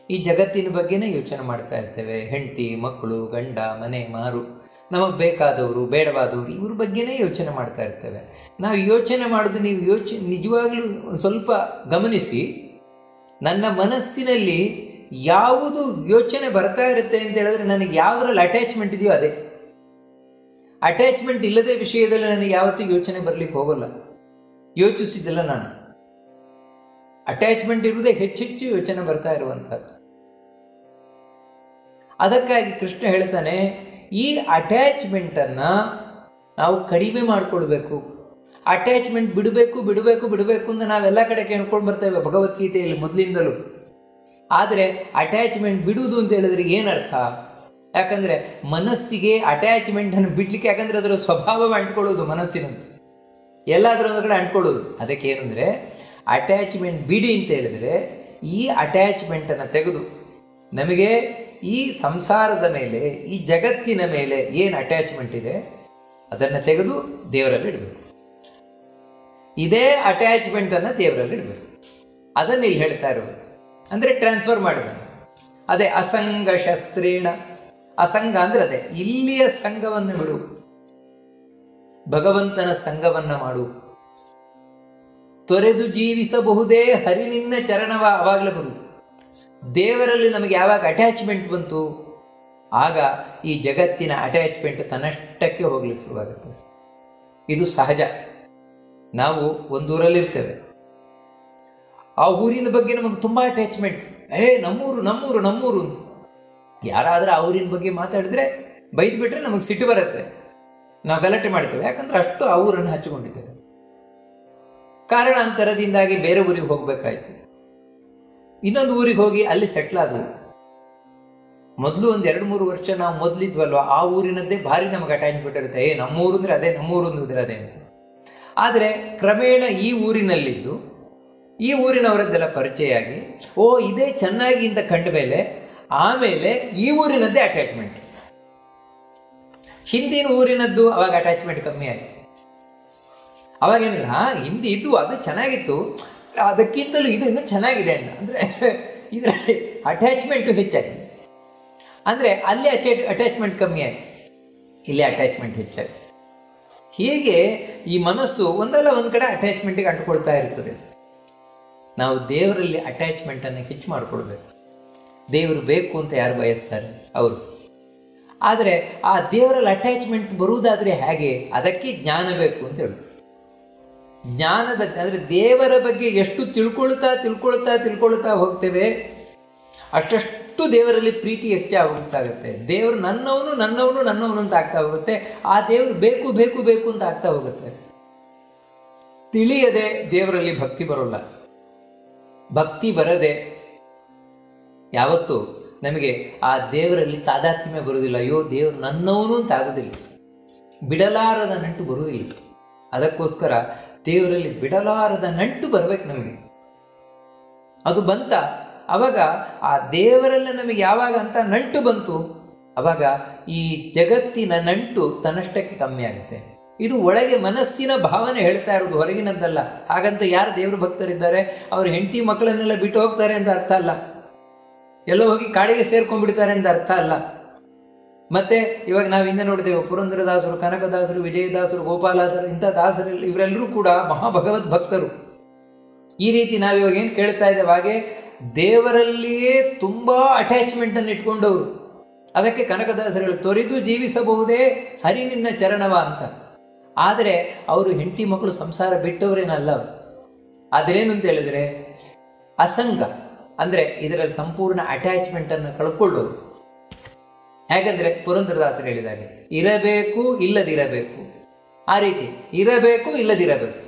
ಈ ಜಗತ್ತಿನ ಬಗ್ಗೆನೇ ಯೋಚನೆ ಮಾಡ್ತಾ ಇರ್ತೇವೆ. ಹೆಂಡತಿ, ಮಕ್ಕಳು, ಗಂಡ, ಮನೆ, ಮಾರು, ನಮಗೆ ಬೇಕಾದವರು, ಬೇಡವಾದವರು, ಇವ್ರ ಬಗ್ಗೆನೇ ಯೋಚನೆ ಮಾಡ್ತಾ ಇರ್ತೇವೆ. ನಾವು ಯೋಚನೆ ಮಾಡೋದು, ನೀವು ನಿಜವಾಗ್ಲೂ ಸ್ವಲ್ಪ ಗಮನಿಸಿ, ನನ್ನ ಮನಸ್ಸಿನಲ್ಲಿ ಯಾವುದು ಯೋಚನೆ ಬರ್ತಾ ಇರುತ್ತೆ ಅಂತ ಹೇಳಿದ್ರೆ ನನಗೆ ಯಾವುದರಲ್ಲಿ ಅಟ್ಯಾಚ್ಮೆಂಟ್ ಇದೆಯೋ ಅದೇ. ಅಟ್ಯಾಚ್ಮೆಂಟ್ ಇಲ್ಲದೆ ವಿಷಯದಲ್ಲಿ ನನಗೆ ಯಾವತ್ತೂ ಯೋಚನೆ ಬರಲಿಕ್ಕೆ ಹೋಗೋಲ್ಲ, ಯೋಚಿಸ್ತಿದ್ದಿಲ್ಲ ನಾನು. ಅಟ್ಯಾಚ್ಮೆಂಟ್ ಇರುವುದೇ ಹೆಚ್ಚೆಚ್ಚು ಯೋಚನೆ ಬರ್ತಾ ಇರುವಂಥದ್ದು. ಅದಕ್ಕಾಗಿ ಕೃಷ್ಣ ಹೇಳ್ತಾನೆ, ಈ ಅಟ್ಯಾಚ್ಮೆಂಟನ್ನು ನಾವು ಕಡಿಮೆ ಮಾಡಿಕೊಳ್ಬೇಕು. ಅಟ್ಯಾಚ್ಮೆಂಟ್ ಬಿಡಬೇಕು ಅಂತ ನಾವೆಲ್ಲ ಕಡೆ ಕೇಳ್ಕೊಂಡು ಬರ್ತೇವೆ ಭಗವದ್ಗೀತೆಯಲ್ಲಿ ಮೊದಲಿಂದಲೂ. ಆದರೆ ಅಟ್ಯಾಚ್ಮೆಂಟ್ ಬಿಡುವುದು ಅಂತ ಹೇಳಿದ್ರೆ ಏನರ್ಥ? ಯಾಕಂದರೆ ಮನಸ್ಸಿಗೆ ಅಟ್ಯಾಚ್ಮೆಂಟನ್ನು ಬಿಡಲಿಕ್ಕೆ, ಯಾಕಂದರೆ ಅದರ ಸ್ವಭಾವ ಅಂಟ್ಕೊಳ್ಳೋದು ಮನಸ್ಸಿನಂತ, ಎಲ್ಲಾದರೂ ಒಂದು ಕಡೆ ಅಂಟ್ಕೊಳ್ಳೋದು. ಅದಕ್ಕೆ ಏನಂದರೆ ಅಟ್ಯಾಚ್ಮೆಂಟ್ ಬಿಡಿ ಅಂತ ಹೇಳಿದರೆ ಈ ಅಟ್ಯಾಚ್ಮೆಂಟನ್ನು ತೆಗೆದು ನಮಗೆ ಈ ಸಂಸಾರದ ಮೇಲೆ, ಈ ಜಗತ್ತಿನ ಮೇಲೆ ಏನು ಅಟ್ಯಾಚ್ಮೆಂಟ್ ಇದೆ ಅದನ್ನು ತೆಗೆದು ದೇವರಲ್ಲಿ ಇಡಬೇಕು. ಇದೇ ಅಟ್ಯಾಚ್ಮೆಂಟನ್ನು ದೇವರಲ್ಲಿ ಇಡಬೇಕು. ಅದನ್ನು ಇಲ್ಲಿ ಹೇಳ್ತಾ ಇರೋದು. ಅಂದರೆ ಟ್ರಾನ್ಸ್ಫರ್ ಮಾಡಿದ ಅದೇ ಅಸಂಗ ಶಸ್ತ್ರೇಣ. ಅಸಂಗ ಅಂದರೆ ಅದೇ ಇಲ್ಲಿಯ ಸಂಘವನ್ನು ಬಿಡು, ಭಗವಂತನ ಸಂಘವನ್ನು ಮಾಡು. ತೊರೆದು ಜೀವಿಸಬಹುದೇ ಹರಿ ನಿನ್ನ ಚರಣವ. ಅವಾಗಲೇ ಬರುವುದು. ದೇವರಲ್ಲಿ ನಮಗೆ ಯಾವಾಗ ಅಟ್ಯಾಚ್ಮೆಂಟ್ ಬಂತು ಆಗ ಈ ಜಗತ್ತಿನ ಅಟ್ಯಾಚ್ಮೆಂಟ್ ತನ್ನಷ್ಟಕ್ಕೆ ಹೋಗ್ಲಿಕ್ಕೆ ಶುರುವಾಗುತ್ತೆ. ಇದು ಸಹಜ. ನಾವು ಒಂದೂರಲ್ಲಿರ್ತೇವೆ, ಆ ಊರಿನ ಬಗ್ಗೆ ನಮಗೆ ತುಂಬ ಅಟ್ಯಾಚ್ಮೆಂಟ್. ನಮ್ಮೂರು ನಮ್ಮೂರು ನಮ್ಮೂರು ಅಂತ ಯಾರಾದರೂ ಆ ಊರಿನ ಬಗ್ಗೆ ಮಾತಾಡಿದ್ರೆ ಬೈದು ಬಿಟ್ರೆ ನಮಗೆ ಸಿಟ್ಟು ಬರುತ್ತೆ, ನಾವು ಗಲಾಟೆ ಮಾಡ್ತೇವೆ. ಯಾಕಂದ್ರೆ ಅಷ್ಟು ಆ ಊರನ್ನು ಹಚ್ಚಿಕೊಂಡಿದ್ದೇವೆ. ಕಾರಣಾಂತರದಿಂದಾಗಿ ಬೇರೆ ಊರಿಗೆ ಹೋಗಬೇಕಾಯ್ತು. ಇನ್ನೊಂದು ಊರಿಗೆ ಹೋಗಿ ಅಲ್ಲಿ ಸೆಟ್ಲ್ ಆದವು. ಮೊದಲು ಒಂದು 2-3 ವರ್ಷ ನಾವು ಮೊದಲಿದ್ವಲ್ವ, ಆ ಊರಿನದ್ದೇ ಭಾರಿ ನಮಗೆ ಅಟ್ಯಾಚ್ಮೆಂಟ್ ಇರುತ್ತೆ. ನಮ್ಮೂರು ಅಂದರೆ ಅದೇ, ನಮ್ಮೂರು ಅಂದ್ರೆ ಅದೇ ಅಂತ. ಆದರೆ ಕ್ರಮೇಣ ಈ ಊರಿನಲ್ಲಿದ್ದು ಈ ಊರಿನವರದ್ದೆಲ್ಲ ಪರಿಚಯ ಆಗಿ ಇದೇ ಚೆನ್ನಾಗಿ ಅಂತ ಕಂಡ ಮೇಲೆ ಆಮೇಲೆ ಈ ಊರಿನದ್ದೇ ಅಟ್ಯಾಚ್ಮೆಂಟ್. ಹಿಂದಿನ ಊರಿನದ್ದು ಅವಾಗ ಅಟ್ಯಾಚ್ಮೆಂಟ್ ಕಮ್ಮಿ ಆಯಿತು. ಅವಾಗೇನಿಲ್ಲ, ಹಿಂದಿ ಇದ್ದು ಅದು ಚೆನ್ನಾಗಿತ್ತು, ಅದಕ್ಕಿಂತಲೂ ಇದು ಇನ್ನೂ ಚೆನ್ನಾಗಿದೆ ಅಂತ. ಅಂದರೆ ಇದರಲ್ಲಿ ಅಟ್ಯಾಚ್ಮೆಂಟು ಹೆಚ್ಚಾಗಿದೆ. ಅಂದರೆ ಅಲ್ಲಿ ಅಟ್ಯಾಚ್ಮೆಂಟ್ ಕಮ್ಮಿ ಆಯಿತು, ಇಲ್ಲಿ ಅಟ್ಯಾಚ್ಮೆಂಟ್ ಹೆಚ್ಚಾಗಿದೆ. ಹೀಗೆ ಈ ಮನಸ್ಸು ಒಂದಲ್ಲ ಒಂದು ಕಡೆ ಅಟ್ಯಾಚ್ಮೆಂಟಿಗೆ ಅಂಟುಕೊಳ್ತಾ ಇರ್ತದೆ. ನಾವು ದೇವರಲ್ಲಿ ಅಟ್ಯಾಚ್ಮೆಂಟನ್ನು ಹೆಚ್ಚು ಮಾಡಿಕೊಳ್ಬೇಕು. ದೇವರು ಬೇಕು ಅಂತ ಯಾರು ಬಯಸ್ತಾರೆ ಅವರು. ಆದರೆ ಆ ದೇವರಲ್ಲಿ ಅಟ್ಯಾಚ್ಮೆಂಟ್ ಬರುವುದಾದರೆ ಹೇಗೆ? ಅದಕ್ಕೆ ಜ್ಞಾನ ಬೇಕು ಅಂತ ಹೇಳಿ. ಜ್ಞಾನದ ಅಂದರೆ ದೇವರ ಬಗ್ಗೆ ಎಷ್ಟು ತಿಳ್ಕೊಳ್ತಾ ಹೋಗ್ತೇವೆ ಅಷ್ಟಷ್ಟು ದೇವರಲ್ಲಿ ಪ್ರೀತಿ ಹೆಚ್ಚಾಗುತ್ತೆ. ದೇವರು ನನ್ನವನು ಅಂತ ಆಗ್ತಾ ಹೋಗುತ್ತೆ. ಆ ದೇವರು ಬೇಕು ಅಂತ ಆಗ್ತಾ ಹೋಗುತ್ತೆ. ತಿಳಿಯದೆ ದೇವರಲ್ಲಿ ಭಕ್ತಿ ಬರೋಲ್ಲ. ಭಕ್ತಿ ಬರದೆ ಯಾವತ್ತೂ ನಮಗೆ ಆ ದೇವರಲ್ಲಿ ತಾದಾತ್ಮ್ಯ ಬರುವುದಿಲ್ಲ. ಅಯ್ಯೋ ದೇವರು ನನ್ನವನು ಅಂತ ಆಗೋದಿಲ್ಲ, ಬಿಡಲಾರದ ನಂಟು ಬರುವುದಿಲ್ಲ. ಅದಕ್ಕೋಸ್ಕರ ದೇವರಲ್ಲಿ ಬಿಡಲಾರದ ನಂಟು ಬರಬೇಕು ನಮಗೆ. ಅದು ಬಂತ ಆವಾಗ ಆ ದೇವರಲ್ಲಿ ನಮಗೆ ಯಾವಾಗ ಅಂತ ನಂಟು ಬಂತು ಆವಾಗ ಈ ಜಗತ್ತಿನ ನಂಟು ತನ್ನಷ್ಟಕ್ಕೆ ಕಮ್ಮಿ ಆಗುತ್ತೆ. ಇದು ಒಳಗೆ ಮನಸ್ಸಿನ ಭಾವನೆ ಹೇಳ್ತಾ ಇರೋದು, ಹೊರಗಿನದ್ದಲ್ಲ. ಹಾಗಂತ ಯಾರು ದೇವ್ರ ಭಕ್ತರಿದ್ದಾರೆ ಅವರು ಹೆಂಡತಿ ಮಕ್ಕಳನ್ನೆಲ್ಲ ಬಿಟ್ಟು ಹೋಗ್ತಾರೆ ಅಂತ ಅರ್ಥ ಅಲ್ಲ, ಎಲ್ಲ ಹೋಗಿ ಕಾಡಿಗೆ ಸೇರ್ಕೊಂಡ್ಬಿಡ್ತಾರೆ ಅಂತ ಅರ್ಥ ಅಲ್ಲ. ಮತ್ತೆ ಇವಾಗ ನಾವು ಹಿಂದೆ ನೋಡ್ತೇವೆ, ಪುರಂದರದಾಸರು, ಕನಕದಾಸರು, ವಿಜಯದಾಸರು, ಗೋಪಾಲದಾಸರು, ಇಂಥ ದಾಸರು ಇವರೆಲ್ಲರೂ ಕೂಡ ಮಹಾಭಗವದ್ ಭಕ್ತರು. ಈ ರೀತಿ ನಾವಿವಾಗ ಏನು ಕೇಳ್ತಾ ಇದ್ದೇವೆ ಹಾಗೆ ದೇವರಲ್ಲಿಯೇ ತುಂಬ ಅಟ್ಯಾಚ್ಮೆಂಟನ್ನು ಇಟ್ಕೊಂಡವರು. ಅದಕ್ಕೆ ಕನಕದಾಸರು ತೊರೆದು ಜೀವಿಸಬಹುದೇ ಹರಿ ನಿನ್ನ ಚರಣವ ಅಂತ. ಆದರೆ ಅವರು ಹೆಂಡತಿ ಮಕ್ಕಳು ಸಂಸಾರ ಬಿಟ್ಟವರೇನಲ್ಲ. ಅದೇನು ಅಂತ ಹೇಳಿದರೆ ಅಸಂಗ, ಅಂದರೆ ಇದರಲ್ಲಿ ಸಂಪೂರ್ಣ ಅಟ್ಯಾಚ್ಮೆಂಟನ್ನು ಕಳ್ಕೊಳ್ಳೋರು. ಹೇಗೆಂದರೆ ಪುರಂದರದಾಸರು ಹೇಳಿದಾಗೆ ಇರಬೇಕು ಇಲ್ಲದಿರಬೇಕು, ಆ ರೀತಿ ಇರಬೇಕು ಇಲ್ಲದಿರಬೇಕು,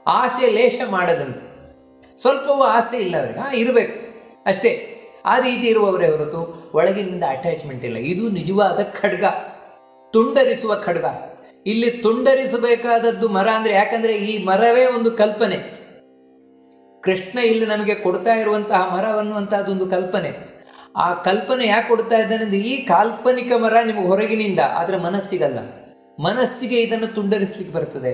ಆಸೆ ಲೇಷ ಮಾಡದಂತೆ. ಸ್ವಲ್ಪವೂ ಆಸೆ ಇಲ್ಲ ಅವರಿಗೆ, ಇರಬೇಕು ಅಷ್ಟೇ. ಆ ರೀತಿ ಇರುವವರೇ ಹೊರತು ಒಳಗಿನಿಂದ ಅಟ್ಯಾಚ್ಮೆಂಟ್ ಇಲ್ಲ. ಇದು ನಿಜವಾದ ಖಡ್ಗ, ತುಂಡರಿಸುವ ಖಡ್ಗ. ಇಲ್ಲಿ ತುಂಡರಿಸಬೇಕಾದದ್ದು ಮರ. ಅಂದರೆ ಯಾಕಂದರೆ ಈ ಮರವೇ ಒಂದು ಕಲ್ಪನೆ. ಕೃಷ್ಣ ಇಲ್ಲಿ ನಮಗೆ ಕೊಡ್ತಾ ಇರುವಂತಹ ಮರವನ್ನುವಂತಹದ್ದೊಂದು ಕಲ್ಪನೆ. ಆ ಕಲ್ಪನೆ ಯಾಕೆ ಕೊಡ್ತಾ ಇದ್ದಾನೆ ಅಂದರೆ ಈ ಕಾಲ್ಪನಿಕ ಮರ ನಿಮಗೆ ಹೊರಗಿನಿಂದ, ಆದರೆ ಮನಸ್ಸಿಗಲ್ಲ. ಮನಸ್ಸಿಗೆ ಇದನ್ನು ತುಂಡರಿಸಲಿಕ್ಕೆ ಬರ್ತದೆ.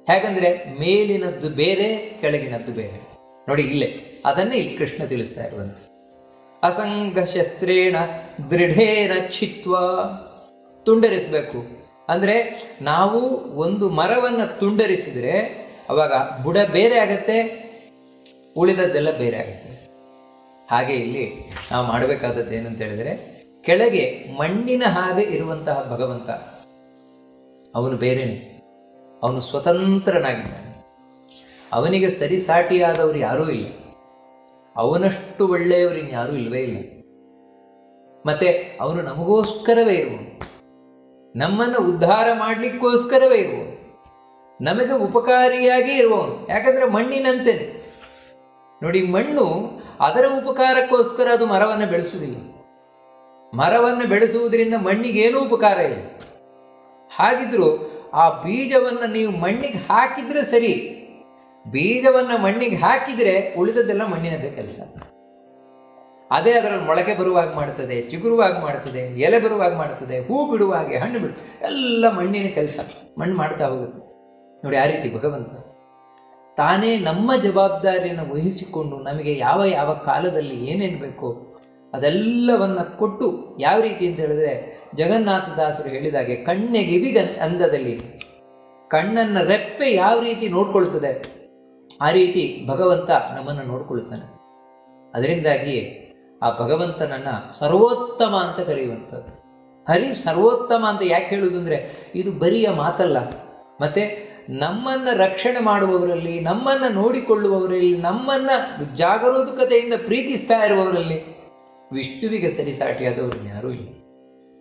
ಹೇಗಂದರೆ ಮೇಲಿನದ್ದು ಬೇರೆ, ಕೆಳಗಿನದ್ದು ಬೇರೆ. ನೋಡಿ ಇಲ್ಲೇ ಅದನ್ನೇ ಇಲ್ಲಿ ಕೃಷ್ಣ ತಿಳಿಸ್ತಾ ಇರುವಂತೆ. ಅಸಂಗ ಶಸ್ತ್ರೇಣ ದೃಢೇನ ಚಿತ್ವ. ತುಂಡರಿಸಬೇಕು ಅಂದರೆ ನಾವು ಒಂದು ಮರವನ್ನು ತುಂಡರಿಸಿದರೆ ಅವಾಗ ಬುಡ ಬೇರೆ ಆಗತ್ತೆ, ಉಳಿದದ್ದೆಲ್ಲ ಬೇರೆ ಆಗುತ್ತೆ. ಹಾಗೆ ಇಲ್ಲಿ ನಾವು ಮಾಡಬೇಕಾದದ್ದು ಏನಂತ ಹೇಳಿದರೆ, ಕೆಳಗೆ ಮಣ್ಣಿನ ಹಾಗೆ ಇರುವಂತಹ ಭಗವಂತ ಅವನು ಬೇರೆಯೇ, ಅವನು ಸ್ವತಂತ್ರನಾಗಿದ್ದಾನೆ. ಅವನಿಗೆ ಸರಿಸಾಟಿಯಾದವರು ಯಾರೂ ಇಲ್ಲ, ಅವನಷ್ಟು ಒಳ್ಳೆಯವರು ಇನ್ಯಾರೂ ಇಲ್ಲವೇ ಇಲ್ಲ. ಮತ್ತು ಅವನು ನಮಗೋಸ್ಕರವೇ ಇರುವನು, ನಮ್ಮನ್ನು ಉದ್ಧಾರ ಮಾಡಲಿಕ್ಕೋಸ್ಕರವೇ ಇರುವನು, ನಮಗೆ ಉಪಕಾರಿಯಾಗಿ ಇರುವವನು. ಯಾಕಂದರೆ ಮಣ್ಣಿನಂತೆಯೇ ನೋಡಿ, ಮಣ್ಣು ಅದರ ಉಪಕಾರಕ್ಕೋಸ್ಕರ ಅದು ಮರವನ್ನು ಬೆಳೆಸುವುದಿಲ್ಲ. ಮರವನ್ನು ಬೆಳೆಸುವುದರಿಂದ ಮಣ್ಣಿಗೇನೂ ಉಪಕಾರ ಇಲ್ಲ. ಹಾಗಿದ್ರೂ ಆ ಬೀಜವನ್ನು ನೀವು ಮಣ್ಣಿಗೆ ಹಾಕಿದರೆ ಸರಿ. ಬೀಜವನ್ನು ಮಣ್ಣಿಗೆ ಹಾಕಿದರೆ ಉಳಿದದ್ದೆಲ್ಲ ಮಣ್ಣಿನದೇ ಕೆಲಸ. ಅದೇ ಅದರಲ್ಲಿ ಮೊಳಕೆ ಬರುವಾಗ ಮಾಡ್ತದೆ, ಚಿಗುರುವಾಗಿ ಮಾಡ್ತದೆ, ಎಲೆ ಬರುವಾಗ ಮಾಡ್ತದೆ, ಹೂ ಬಿಡುವಾಗೆ, ಹಣ್ಣು ಬಿಡು, ಎಲ್ಲ ಮಣ್ಣಿನ ಕೆಲಸ. ಮಣ್ಣು ಮಾಡ್ತಾ ಹೋಗುತ್ತೆ. ನೋಡಿ, ಆ ರೀತಿ ಭಗವಂತ ತಾನೇ ನಮ್ಮ ಜವಾಬ್ದಾರಿಯನ್ನು ವಹಿಸಿಕೊಂಡು ನಮಗೆ ಯಾವ ಯಾವ ಕಾಲದಲ್ಲಿ ಏನೇನು ಬೇಕೋ ಅದೆಲ್ಲವನ್ನು ಕೊಟ್ಟು, ಯಾವ ರೀತಿ ಅಂತ ಹೇಳಿದ್ರೆ ಜಗನ್ನಾಥದಾಸರು ಹೇಳಿದಾಗೆ ಕಣ್ಣೆಗಿವಿಗ ಅಂದದಲ್ಲಿ ಕಣ್ಣನ್ನು ರೆಪ್ಪೆ ಯಾವ ರೀತಿ ನೋಡ್ಕೊಳ್ತದೆ ಆ ರೀತಿ ಭಗವಂತ ನಮ್ಮನ್ನು ನೋಡ್ಕೊಳ್ತಾನೆ. ಅದರಿಂದಾಗಿಯೇ ಆ ಭಗವಂತನನ್ನು ಸರ್ವೋತ್ತಮ ಅಂತ ಕರೆಯುವಂಥದ್ದು. ಹರಿ ಸರ್ವೋತ್ತಮ ಅಂತ ಯಾಕೆ ಹೇಳುವುದು ಅಂದರೆ ಇದು ಬರಿಯ ಮಾತಲ್ಲ. ಮತ್ತು ನಮ್ಮನ್ನು ರಕ್ಷಣೆ ಮಾಡುವವರಲ್ಲಿ, ನಮ್ಮನ್ನು ನೋಡಿಕೊಳ್ಳುವವರಲ್ಲಿ, ನಮ್ಮನ್ನು ಜಾಗರೂಕತೆಯಿಂದ ಪ್ರೀತಿಸ್ತಾ ಇರುವವರಲ್ಲಿ ವಿಷ್ಣುವಿಗೆ ಸರಿಸಾಟಿಯಾದವರು ಯಾರೂ ಇಲ್ಲ.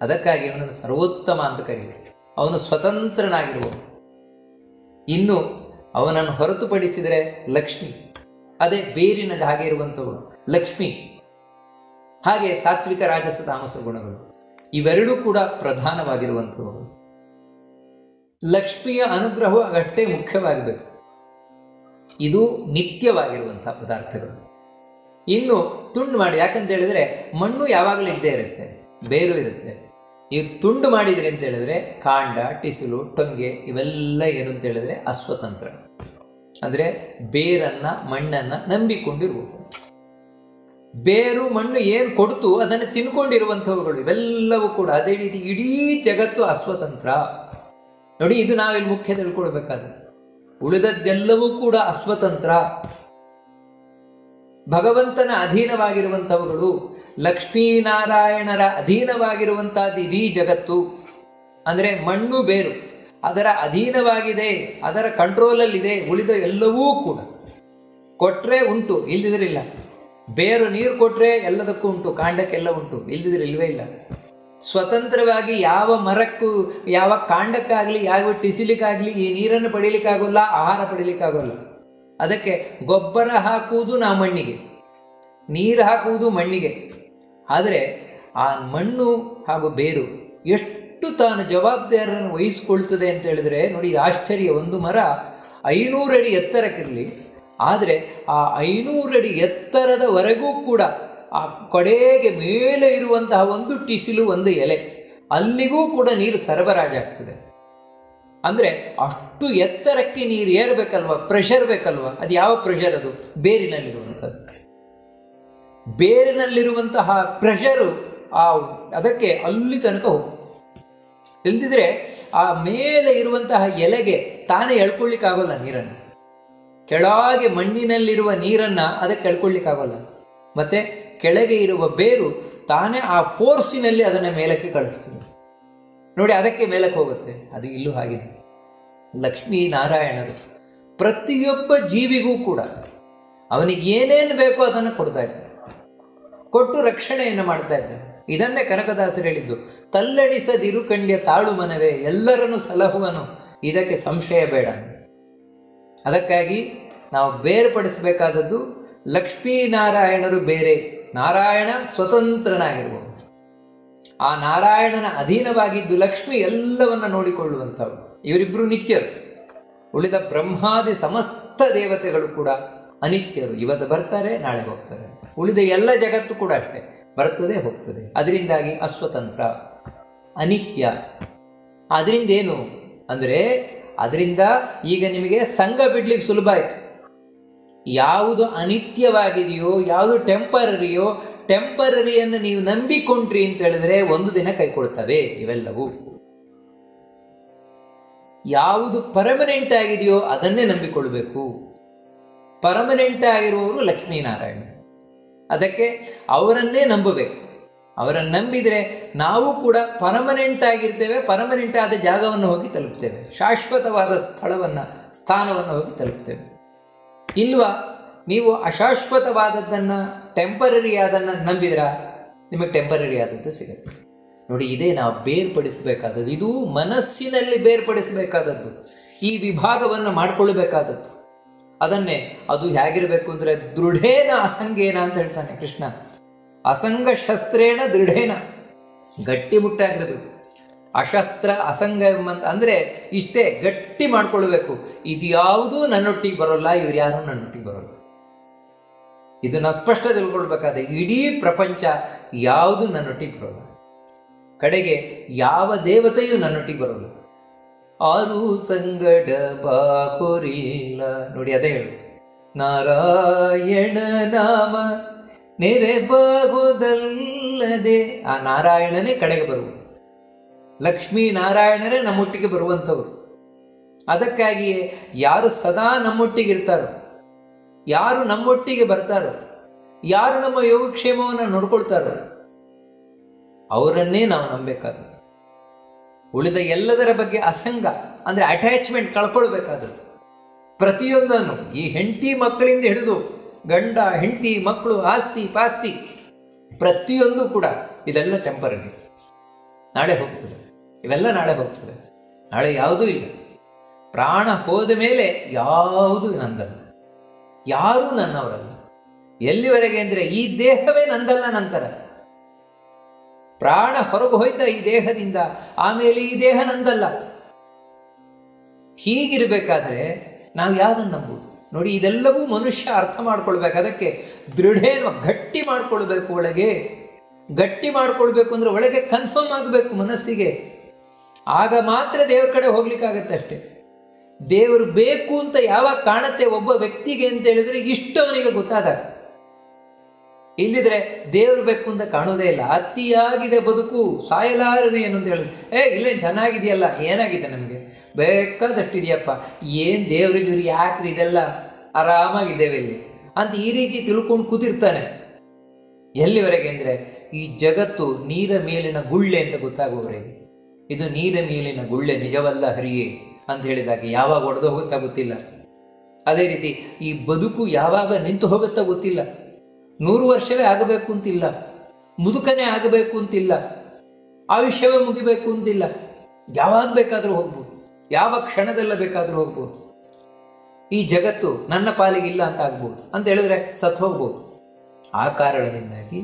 ಅದಕ್ಕಾಗಿ ಅವನನ್ನು ಸರ್ವೋತ್ತಮ ಅಂತ ಕರೆಯುವುದು. ಅವನು ಸ್ವತಂತ್ರನಾಗಿರುವವನು. ಇನ್ನು ಅವನನ್ನು ಹೊರತುಪಡಿಸಿದರೆ ಲಕ್ಷ್ಮಿ, ಅದೇ ಬೇರಿನ ಹಾಗೆ ಇರುವಂಥವಳು ಲಕ್ಷ್ಮಿ. ಹಾಗೆ ಸಾತ್ವಿಕ ರಾಜಸ ತಾಮಸ ಗುಣಗಳು ಇವೆರಡೂ ಕೂಡ ಪ್ರಧಾನವಾಗಿರುವಂಥವುಗಳು. ಲಕ್ಷ್ಮಿಯ ಅನುಗ್ರಹವು ಅಷ್ಟೇ ಮುಖ್ಯವಾಗಬೇಕು. ಇದು ನಿತ್ಯವಾಗಿರುವಂಥ ಪದಾರ್ಥಗಳು. ಇನ್ನು ತುಂಡು ಮಾಡಿ, ಯಾಕಂತ ಹೇಳಿದ್ರೆ ಮಣ್ಣು ಯಾವಾಗಲೂ ಇದ್ದೇ ಇರುತ್ತೆ, ಬೇರು ಇರುತ್ತೆ. ಈ ತುಂಡು ಮಾಡಿದ್ರಿ ಅಂತ ಹೇಳಿದ್ರೆ ಕಾಂಡ, ಟಿಸಿಲು, ಟೊಂಗೆ ಇವೆಲ್ಲ ಏನು ಅಂತ ಹೇಳಿದ್ರೆ ಅಸ್ವತಂತ್ರ. ಅಂದರೆ ಬೇರನ್ನು ಮಣ್ಣನ್ನು ನಂಬಿಕೊಂಡಿರುವುದು. ಬೇರು ಮಣ್ಣು ಏನು ಕೊಡ್ತು ಅದನ್ನು ತಿನ್ಕೊಂಡಿರುವಂಥವುಗಳು ಇವೆಲ್ಲವೂ ಕೂಡ. ಅದೇ ರೀತಿ ಇಡೀ ಜಗತ್ತು ಅಸ್ವತಂತ್ರ. ನೋಡಿ, ಇದು ನಾವಿಲ್ಲಿ ಮುಖ್ಯ ತಿಳ್ಕೊಳ್ಬೇಕಾದ್ರೆ ಉಳಿದದ್ದೆಲ್ಲವೂ ಕೂಡ ಅಸ್ವತಂತ್ರ. ಭಗವಂತನ ಅಧೀನವಾಗಿರುವಂಥವುಗಳು, ಲಕ್ಷ್ಮೀನಾರಾಯಣರ ಅಧೀನವಾಗಿರುವಂಥದ್ದು ಇದೀ ಜಗತ್ತು. ಅಂದರೆ ಮಣ್ಣು ಬೇರು ಅದರ ಅಧೀನವಾಗಿದೆ, ಅದರ ಕಂಟ್ರೋಲಲ್ಲಿದೆ. ಉಳಿದ ಎಲ್ಲವೂ ಕೂಡ ಕೊಟ್ಟರೆ ಉಂಟು, ಇಲ್ಲದಿದ್ರಿಲ್ಲ. ಬೇರು ನೀರು ಕೊಟ್ಟರೆ ಎಲ್ಲದಕ್ಕೂ ಉಂಟು, ಕಾಂಡಕ್ಕೆಲ್ಲ ಉಂಟು, ಇಲ್ಲದಿದ್ರೆ ಇಲ್ಲವೇ ಇಲ್ಲ. ಸ್ವತಂತ್ರವಾಗಿ ಯಾವ ಮರಕ್ಕೂ, ಯಾವ ಕಾಂಡಕ್ಕಾಗಲಿ, ಯಾವ ಟಿಸಿಲಿಕ್ಕಾಗಲಿ ಈ ನೀರನ್ನು ಪಡೀಲಿಕ್ಕಾಗೋಲ್ಲ, ಆಹಾರ ಪಡೀಲಿಕ್ಕಾಗೋಲ್ಲ. ಅದಕ್ಕೆ ಗೊಬ್ಬರ ಹಾಕುವುದು ನಾವು ಮಣ್ಣಿಗೆ, ನೀರು ಹಾಕುವುದು ಮಣ್ಣಿಗೆ. ಆದರೆ ಆ ಮಣ್ಣು ಹಾಗೂ ಬೇರು ಎಷ್ಟು ತಾನು ಜವಾಬ್ದಾರಿಯನ್ನು ವಹಿಸಿಕೊಳ್ತದೆ ಅಂತ ಹೇಳಿದ್ರೆ ನೋಡಿ, ಆಶ್ಚರ್ಯ. ಒಂದು ಮರ 500 ಅಡಿ ಎತ್ತರಕ್ಕಿರಲಿ, ಆದರೆ ಆ 500 ಅಡಿ ಎತ್ತರದವರೆಗೂ ಕೂಡ ಆ ಕಡೆಗೆ ಮೇಲೆ ಇರುವಂತಹ ಒಂದು ಟಿಸಿಲು, ಒಂದು ಎಲೆ, ಅಲ್ಲಿಗೂ ಕೂಡ ನೀರು ಸರಬರಾಜಾಗ್ತದೆ. ಅಂದರೆ ಅಷ್ಟು ಎತ್ತರಕ್ಕೆ ನೀರು ಏರಬೇಕಲ್ವ, ಪ್ರೆಷರ್ ಬೇಕಲ್ವ. ಅದು ಯಾವ ಪ್ರೆಷರ್? ಅದು ಬೇರಿನಲ್ಲಿರುವಂಥದ್ದು. ಬೇರಿನಲ್ಲಿರುವಂತಹ ಪ್ರೆಷರು ಅದಕ್ಕೆ ಅಲ್ಲಿ ತನಕ ಹೋಗ್ತದೆ. ಇಲ್ದಿದ್ರೆ ಆ ಮೇಲೆ ಇರುವಂತಹ ಎಲೆಗೆ ತಾನೇ ಎಳ್ಕೊಳ್ಳಿಕ್ಕಾಗೋಲ್ಲ ನೀರನ್ನು. ಕೆಳಗೆ ಮಣ್ಣಿನಲ್ಲಿರುವ ನೀರನ್ನು ಅದಕ್ಕೆ ಎಳ್ಕೊಳ್ಳಿಕ್ಕಾಗೋಲ್ಲ. ಮತ್ತು ಕೆಳಗೆ ಇರುವ ಬೇರು ತಾನೇ ಆ ಫೋರ್ಸಿನಲ್ಲಿ ಅದನ್ನು ಮೇಲಕ್ಕೆ ಕಳಿಸ್ತದೆ. ನೋಡಿ, ಅದಕ್ಕೆ ಮೇಲಕ್ಕೆ ಹೋಗುತ್ತೆ. ಅದು ಇಲ್ಲೂ ಹಾಗಿದೆ. ಲಕ್ಷ್ಮೀನಾರಾಯಣರು ಪ್ರತಿಯೊಬ್ಬ ಜೀವಿಗೂ ಕೂಡ ಅವನಿಗೆ ಏನೇನು ಬೇಕೋ ಅದನ್ನು ಕೊಡ್ತಾ ಇದ್ದಾರೆ, ಕೊಟ್ಟು ರಕ್ಷಣೆಯನ್ನು ಮಾಡ್ತಾ ಇದ್ದಾರೆ. ಇದನ್ನೇ ಕನಕದಾಸರು ಹೇಳಿದ್ದು, ತಲ್ಲಣಿಸದಿರು ಕಂಡ್ಯ ತಾಳು ಮನವೇ ಎಲ್ಲರನ್ನು ಸಲಹುವನು, ಇದಕ್ಕೆ ಸಂಶಯ ಬೇಡ ಅಂತ. ಅದಕ್ಕಾಗಿ ನಾವು ಬೇರ್ಪಡಿಸಬೇಕಾದದ್ದು ಲಕ್ಷ್ಮೀನಾರಾಯಣರು ಬೇರೆ, ನಾರಾಯಣ ಸ್ವತಂತ್ರನಾಗಿರುವವರು. ಆ ನಾರಾಯಣನ ಅಧೀನವಾಗಿದ್ದು ಲಕ್ಷ್ಮಿ ಎಲ್ಲವನ್ನ ನೋಡಿಕೊಳ್ಳುವಂಥವಳು. ಇವರಿಬ್ಬರು ನಿತ್ಯರು. ಉಳಿದ ಬ್ರಹ್ಮಾದಿ ಸಮಸ್ತ ದೇವತೆಗಳು ಕೂಡ ಅನಿತ್ಯರು. ಇವತ್ತು ಬರ್ತಾರೆ, ನಾಳೆ ಹೋಗ್ತಾರೆ. ಉಳಿದ ಎಲ್ಲ ಜಗತ್ತು ಕೂಡ ಅಷ್ಟೇ, ಬರ್ತದೆ ಹೋಗ್ತದೆ. ಅದರಿಂದಾಗಿ ಅಸ್ವತಂತ್ರ, ಅನಿತ್ಯ. ಅದರಿಂದ ಏನು ಅಂದರೆ, ಅದರಿಂದ ಈಗ ನಿಮಗೆ ಸಂಘ ಬಿಡ್ಲಿಕ್ಕೆ ಸುಲಭ ಆಯಿತು. ಯಾವುದು ಅನಿತ್ಯವಾಗಿದೆಯೋ, ಯಾವುದು ಟೆಂಪರರಿಯೋ, ಟೆಂಪರರಿಯನ್ನು ನೀವು ನಂಬಿಕೊಂಡ್ರಿ ಅಂತ ಹೇಳಿದ್ರೆ ಒಂದು ದಿನ ಕೈ ಕೊಡ್ತವೆ ಇವೆಲ್ಲವೂ. ಯಾವುದು ಪರ್ಮನೆಂಟ್ ಆಗಿದೆಯೋ ಅದನ್ನೇ ನಂಬಿಕೊಳ್ಬೇಕು. ಪರ್ಮನೆಂಟ್ ಆಗಿರುವವರು ಲಕ್ಷ್ಮೀನಾರಾಯಣ. ಅದಕ್ಕೆ ಅವರನ್ನೇ ನಂಬಬೇಕು. ಅವರನ್ನು ನಂಬಿದರೆ ನಾವು ಕೂಡ ಪರ್ಮನೆಂಟ್ ಆಗಿರ್ತೇವೆ. ಪರ್ಮನೆಂಟ್ ಆದ ಜಾಗವನ್ನು ಹೋಗಿ ತಲುಪ್ತೇವೆ, ಶಾಶ್ವತವಾದ ಸ್ಥಾನವನ್ನು ಹೋಗಿ ತಲುಪ್ತೇವೆ. ಇಲ್ವಾ, ನೀವು ಅಶಾಶ್ವತವಾದದ್ದನ್ನು, ಟೆಂಪರರಿ ಆದನ್ನು ನಂಬಿದ್ರ ನಿಮಗೆ ಟೆಂಪರರಿ ಆದದ್ದು ಸಿಗುತ್ತೆ. ನೋಡಿ, ಇದೇ ನಾವು ಬೇರ್ಪಡಿಸಬೇಕಾದದ್ದು. ಇದು ಮನಸ್ಸಿನಲ್ಲಿ ಬೇರ್ಪಡಿಸಬೇಕಾದದ್ದು, ಈ ವಿಭಾಗವನ್ನು ಮಾಡಿಕೊಳ್ಳಬೇಕಾದದ್ದು. ಅದನ್ನೇ ಅದು ಹೇಗಿರಬೇಕು ಅಂದರೆ ದೃಢೇನ ಅಸಂಗೇನ ಅಂತ ಹೇಳ್ತಾನೆ ಕೃಷ್ಣ. ಅಸಂಗ ಶಸ್ತ್ರೇಣ ದೃಢೇನ, ಗಟ್ಟಿಮುಟ್ಟಾಗಿರಬೇಕು. ಅಶಸ್ತ್ರ ಅಸಂಗ ಎಂಬಂತ ಅಂದರೆ ಇಷ್ಟೇ, ಗಟ್ಟಿ ಮಾಡ್ಕೊಳ್ಬೇಕು. ಇದು ಯಾವುದೂ ನನ್ನೊಟ್ಟಿಗೆ ಬರೋಲ್ಲ, ಇವ್ರು ಯಾರೂ ನನ್ನೊಟ್ಟಿಗೆ ಬರೋಲ್ಲ. ಇದನ್ನು ಸ್ಪಷ್ಟ ತಿಳ್ಕೊಳ್ಬೇಕಾದ್ರೆ ಇಡೀ ಪ್ರಪಂಚ ಯಾವುದು ನನ್ನೊಟ್ಟಿಗೆ ಬರೋಲ್ಲ, ಕಡೆಗೆ ಯಾವ ದೇವತೆಯೂ ನನ್ನೊಟ್ಟಿಗೆ ಬರೋಲ್ಲ. ಆರು ಸಂಗಡ ಬಾಕೊರಿಲ್ಲ, ನೋಡಿ ಅದೇ ಹೇಳು, ನಾರಾಯಣ ನಾಮ ನೆರೆ ಬಾಗೋದಲ್ಲದೆ. ಆ ನಾರಾಯಣನೇ ಕಡೆಗೆ ಬರುವುದು, ಲಕ್ಷ್ಮೀ ನಾರಾಯಣರೇ ನಮ್ಮೊಟ್ಟಿಗೆ ಬರುವಂಥವ್ರು. ಅದಕ್ಕಾಗಿಯೇ ಯಾರು ಸದಾ ನಮ್ಮೊಟ್ಟಿಗೆ ಇರ್ತಾರೋ, ಯಾರು ನಮ್ಮೊಟ್ಟಿಗೆ ಬರ್ತಾರೋ, ಯಾರು ನಮ್ಮ ಯೋಗಕ್ಷೇಮವನ್ನು ನೋಡ್ಕೊಳ್ತಾರೋ ಅವರನ್ನೇ ನಾವು ನಂಬಬೇಕಾದದ್ದು. ಉಳಿದ ಎಲ್ಲದರ ಬಗ್ಗೆ ಅಸಂಗ ಅಂದರೆ ಅಟ್ಯಾಚ್ಮೆಂಟ್ ಕಳ್ಕೊಳ್ಬೇಕಾದದ್ದು. ಪ್ರತಿಯೊಂದನ್ನು, ಈ ಹೆಂಡತಿ ಮಕ್ಕಳಿಂದ ಹಿಡಿದು ಗಂಡ ಹೆಂಡತಿ ಮಕ್ಕಳು ಆಸ್ತಿ ಪಾಸ್ತಿ ಪ್ರತಿಯೊಂದು ಕೂಡ ಇದೆಲ್ಲ ಟೆಂಪರರಿ, ನಾಳೆ ಹೋಗ್ತದೆ. ಇವೆಲ್ಲ ನಾಳೆ ಹೋಗ್ತದೆ, ನಾಳೆ ಯಾವುದೂ ಇಲ್ಲ. ಪ್ರಾಣ ಹೋದ ಮೇಲೆ ಯಾವುದೂ ನಂದಲ್ಲ, ಯಾರೂ ನನ್ನವರಲ್ಲ. ಎಲ್ಲಿವರೆಗೆ ಅಂದರೆ ಈ ದೇಹವೇ ನಂದಲ್ಲ. ನಂತರ ಪ್ರಾಣ ಹೊರಗೆ ಹೋಯ್ತಾ ಈ ದೇಹದಿಂದ, ಆಮೇಲೆ ಈ ದೇಹ ನಂದಲ್ಲ. ಹೀಗಿರಬೇಕಾದ್ರೆ ನಾವು ಯಾವುದನ್ನು ನಂಬುದು? ನೋಡಿ, ಇದೆಲ್ಲವೂ ಮನುಷ್ಯ ಅರ್ಥ ಮಾಡ್ಕೊಳ್ಬೇಕು. ಅದಕ್ಕೆ ದೃಢೇನ ಗಟ್ಟಿ ಮಾಡ್ಕೊಳ್ಬೇಕು. ಒಳಗೆ ಗಟ್ಟಿ ಮಾಡ್ಕೊಳ್ಬೇಕು ಅಂದರೆ ಒಳಗೆ ಕನ್ಫರ್ಮ್ ಆಗಬೇಕು ಮನಸ್ಸಿಗೆ. ಆಗ ಮಾತ್ರ ದೇವ್ರ ಕಡೆ ಹೋಗ್ಲಿಕ್ಕಾಗತ್ತೆ ಅಷ್ಟೇ. ದೇವರು ಬೇಕು ಅಂತ ಯಾವಾಗ ಕಾಣುತ್ತೆ ಒಬ್ಬ ವ್ಯಕ್ತಿಗೆ ಅಂತ ಹೇಳಿದ್ರೆ ಇಷ್ಟವನಿಗೆ ಗೊತ್ತಾದಾಗ. ಇಲ್ಲಿದ್ರೆ ದೇವರು ಬೇಕು ಅಂತ ಕಾಣೋದೇ ಇಲ್ಲ. ಅತಿಯಾಗಿದೆ ಬದುಕು, ಸಾಯಲಾರನೆ ಏನು ಅಂತ ಹೇಳಿದ್ರೆ, ಇಲ್ಲೇನು ಚೆನ್ನಾಗಿದೆಯಲ್ಲ, ಏನಾಗಿದೆ ನಮಗೆ, ಬೇಕಾದಷ್ಟಿದೆಯಪ್ಪ, ಏನು ದೇವ್ರಿಗೆ ಇವ್ರು ಯಾಕ್ರಿ ಇದೆಲ್ಲ, ಆರಾಮಾಗಿದ್ದೇವೆ ಇಲ್ಲಿ ಅಂತ ಈ ರೀತಿ ತಿಳ್ಕೊಂಡು ಕೂತಿರ್ತಾನೆ. ಎಲ್ಲಿವರೆಗೆ ಅಂದರೆ ಈ ಜಗತ್ತು ನೀರ ಮೇಲಿನ ಗುಳ್ಳೆ ಅಂತ ಗೊತ್ತಾಗುವವರೆಗೆ. ಇದು ನೀರ ಮೇಲಿನ ಗುಳ್ಳೆ, ನಿಜವಲ್ಲ ಹರಿಯೇ ಅಂತ ಹೇಳಿದಾಗ ಯಾವಾಗ ಒಡೆದು ಹೋಗುತ್ತಾ ಗೊತ್ತಿಲ್ಲ. ಅದೇ ರೀತಿ ಈ ಬದುಕು ಯಾವಾಗ ನಿಂತು ಹೋಗುತ್ತಾ ಗೊತ್ತಿಲ್ಲ. 100 ವರ್ಷವೇ ಆಗಬೇಕು ಅಂತಿಲ್ಲ, ಮುದುಕನೇ ಆಗಬೇಕು ಅಂತಿಲ್ಲ, ಆಯುಷ್ಯವೇ ಮುಗಿಬೇಕು ಅಂತಿಲ್ಲ. ಯಾವಾಗ ಬೇಕಾದರೂ ಹೋಗ್ಬೋದು, ಯಾವ ಕ್ಷಣದಲ್ಲ ಬೇಕಾದರೂ ಹೋಗ್ಬೋದು. ಈ ಜಗತ್ತು ನನ್ನ ಪಾಲಿಗಿಲ್ಲ ಅಂತ ಆಗ್ಬೋದು, ಅಂತ ಹೇಳಿದ್ರೆ ಸತ್ತು ಹೋಗ್ಬೋದು. ಆ ಕಾರಣದಿಂದಾಗಿ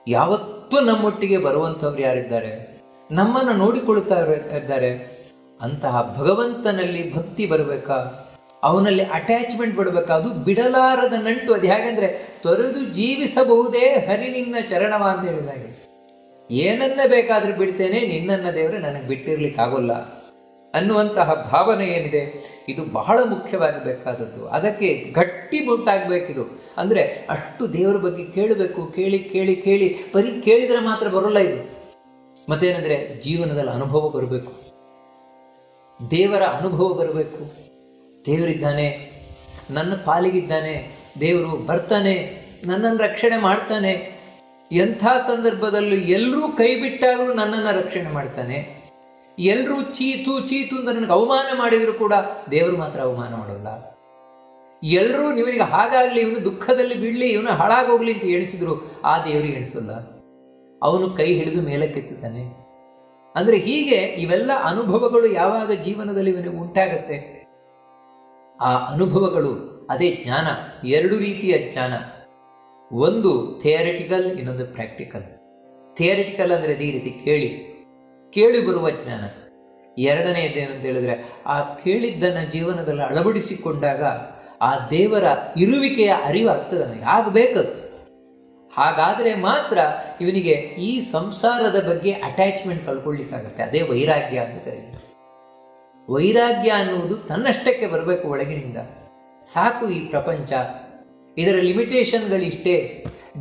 ಯಾವತ್ತೂ ನಮ್ಮೊಟ್ಟಿಗೆ ಬರುವಂಥವ್ರು ಯಾರಿದ್ದಾರೆ, ನಮ್ಮನ್ನು ನೋಡಿಕೊಳ್ಳುತ್ತಾ ಇದ್ದಾರೆ, ಅಂತಹ ಭಗವಂತನಲ್ಲಿ ಭಕ್ತಿ ಬರಬೇಕಾ, ಅವನಲ್ಲಿ ಅಟ್ಯಾಚ್ಮೆಂಟ್ ಬಿಡಬೇಕಾ. ಅದು ಬಿಡಲಾರದ ನಂಟು. ಅದು ಹೇಗೆಂದರೆ ತೊರೆದು ಜೀವಿಸಬಹುದೇ ಹರಿ ನಿನ್ನ ಚರಣವ ಅಂತ ಹೇಳಿದಾಗೆ. ಏನನ್ನ ಬೇಕಾದರೂ ಬಿಡ್ತೇನೆ, ನಿನ್ನನ್ನು ದೇವರೇ ನನಗೆ ಬಿಟ್ಟಿರ್ಲಿಕ್ಕಾಗೋಲ್ಲ ಅನ್ನುವಂತಹ ಭಾವನೆ ಏನಿದೆ, ಇದು ಬಹಳ ಮುಖ್ಯವಾಗಿ ಬೇಕಾದದ್ದು. ಅದಕ್ಕೆ ಗಟ್ಟಿ ಮುಟ್ಟಾಗಬೇಕಿದು. ಅಂದರೆ ಅಷ್ಟು ದೇವರ ಬಗ್ಗೆ ಕೇಳಬೇಕು. ಕೇಳಿ ಕೇಳಿ ಕೇಳಿ ಬರೀ ಕೇಳಿದರೆ ಮಾತ್ರ ಬರೋಲ್ಲ ಇದು. ಮತ್ತೇನೆಂದರೆ ಜೀವನದಲ್ಲಿ ಅನುಭವ ಬರಬೇಕು, ದೇವರ ಅನುಭವ ಬರಬೇಕು. ದೇವರಿದ್ದಾನೆ, ನನ್ನ ಪಾಲಿಗಿದ್ದಾನೆ, ದೇವರು ಬರ್ತಾನೆ, ನನ್ನನ್ನು ರಕ್ಷಣೆ ಮಾಡ್ತಾನೆ. ಎಂಥ ಸಂದರ್ಭದಲ್ಲೂ ಎಲ್ಲರೂ ಕೈ ಬಿಟ್ಟಾಗಲೂ ನನ್ನನ್ನು ರಕ್ಷಣೆ ಮಾಡ್ತಾನೆ. ಎಲ್ಲರೂ ಚೀತು ಚೀತು ಅಂತ ನನಗೆ ಅವಮಾನ ಮಾಡಿದರೂ ಕೂಡ ದೇವರು ಮಾತ್ರ ಅವಮಾನ ಮಾಡೋಲ್ಲ. ಎಲ್ಲರೂ ಇವನಿಗೆ ಹಾಗಾಗಲಿ, ಇವನು ದುಃಖದಲ್ಲಿ ಬೀಳಲಿ, ಇವನು ಹಾಳಾಗೋಗ್ಲಿ ಅಂತ ಎಣಿಸಿದ್ರು ಆ ದೇವರಿಗೆ ಎಣಿಸಲ್ಲ. ಅವನು ಕೈ ಹಿಡಿದು ಮೇಲಕ್ಕೆತ್ತುತ್ತಾನೆ. ಅಂದರೆ ಹೀಗೆ ಇವೆಲ್ಲ ಅನುಭವಗಳು ಯಾವಾಗ ಜೀವನದಲ್ಲಿ ಇವನಿಗೆ ಉಂಟಾಗತ್ತೆ, ಆ ಅನುಭವಗಳು ಅದೇ ಜ್ಞಾನ. 2 ರೀತಿಯ ಜ್ಞಾನ, ಒಂದು ಥಿಯರಿಟಿಕಲ್, ಇನ್ನೊಂದು ಪ್ರಾಕ್ಟಿಕಲ್. ಥಿಯರಿಟಿಕಲ್ ಅಂದರೆ ಈ ರೀತಿ ಕೇಳಿ ಬರುವ ಜ್ಞಾನ. ಎರಡನೆಯದೇನು ಅಂತ ಹೇಳಿದ್ರೆ, ಆ ಕೇಳಿದ್ದನ್ನು ಜೀವನದಲ್ಲಿ ಅಳವಡಿಸಿಕೊಂಡಾಗ ಆ ದೇವರ ಇರುವಿಕೆಯ ಅರಿವಾಗ್ತದೆ, ನನಗೆ ಆಗಬೇಕದು. ಹಾಗಾದರೆ ಮಾತ್ರ ಇವನಿಗೆ ಈ ಸಂಸಾರದ ಬಗ್ಗೆ ಅಟ್ಯಾಚ್ಮೆಂಟ್ ಕಳ್ಕೊಳ್ಳಿಕ್ಕಾಗತ್ತೆ. ಅದೇ ವೈರಾಗ್ಯ ಅಂತ ಕರೀತಾರೆ. ವೈರಾಗ್ಯ ಅನ್ನುವುದು ತನ್ನಷ್ಟಕ್ಕೆ ಬರಬೇಕು ಒಳಗಿನಿಂದ. ಸಾಕು ಈ ಪ್ರಪಂಚ, ಇದರ ಲಿಮಿಟೇಷನ್ಗಳಿಷ್ಟೇ,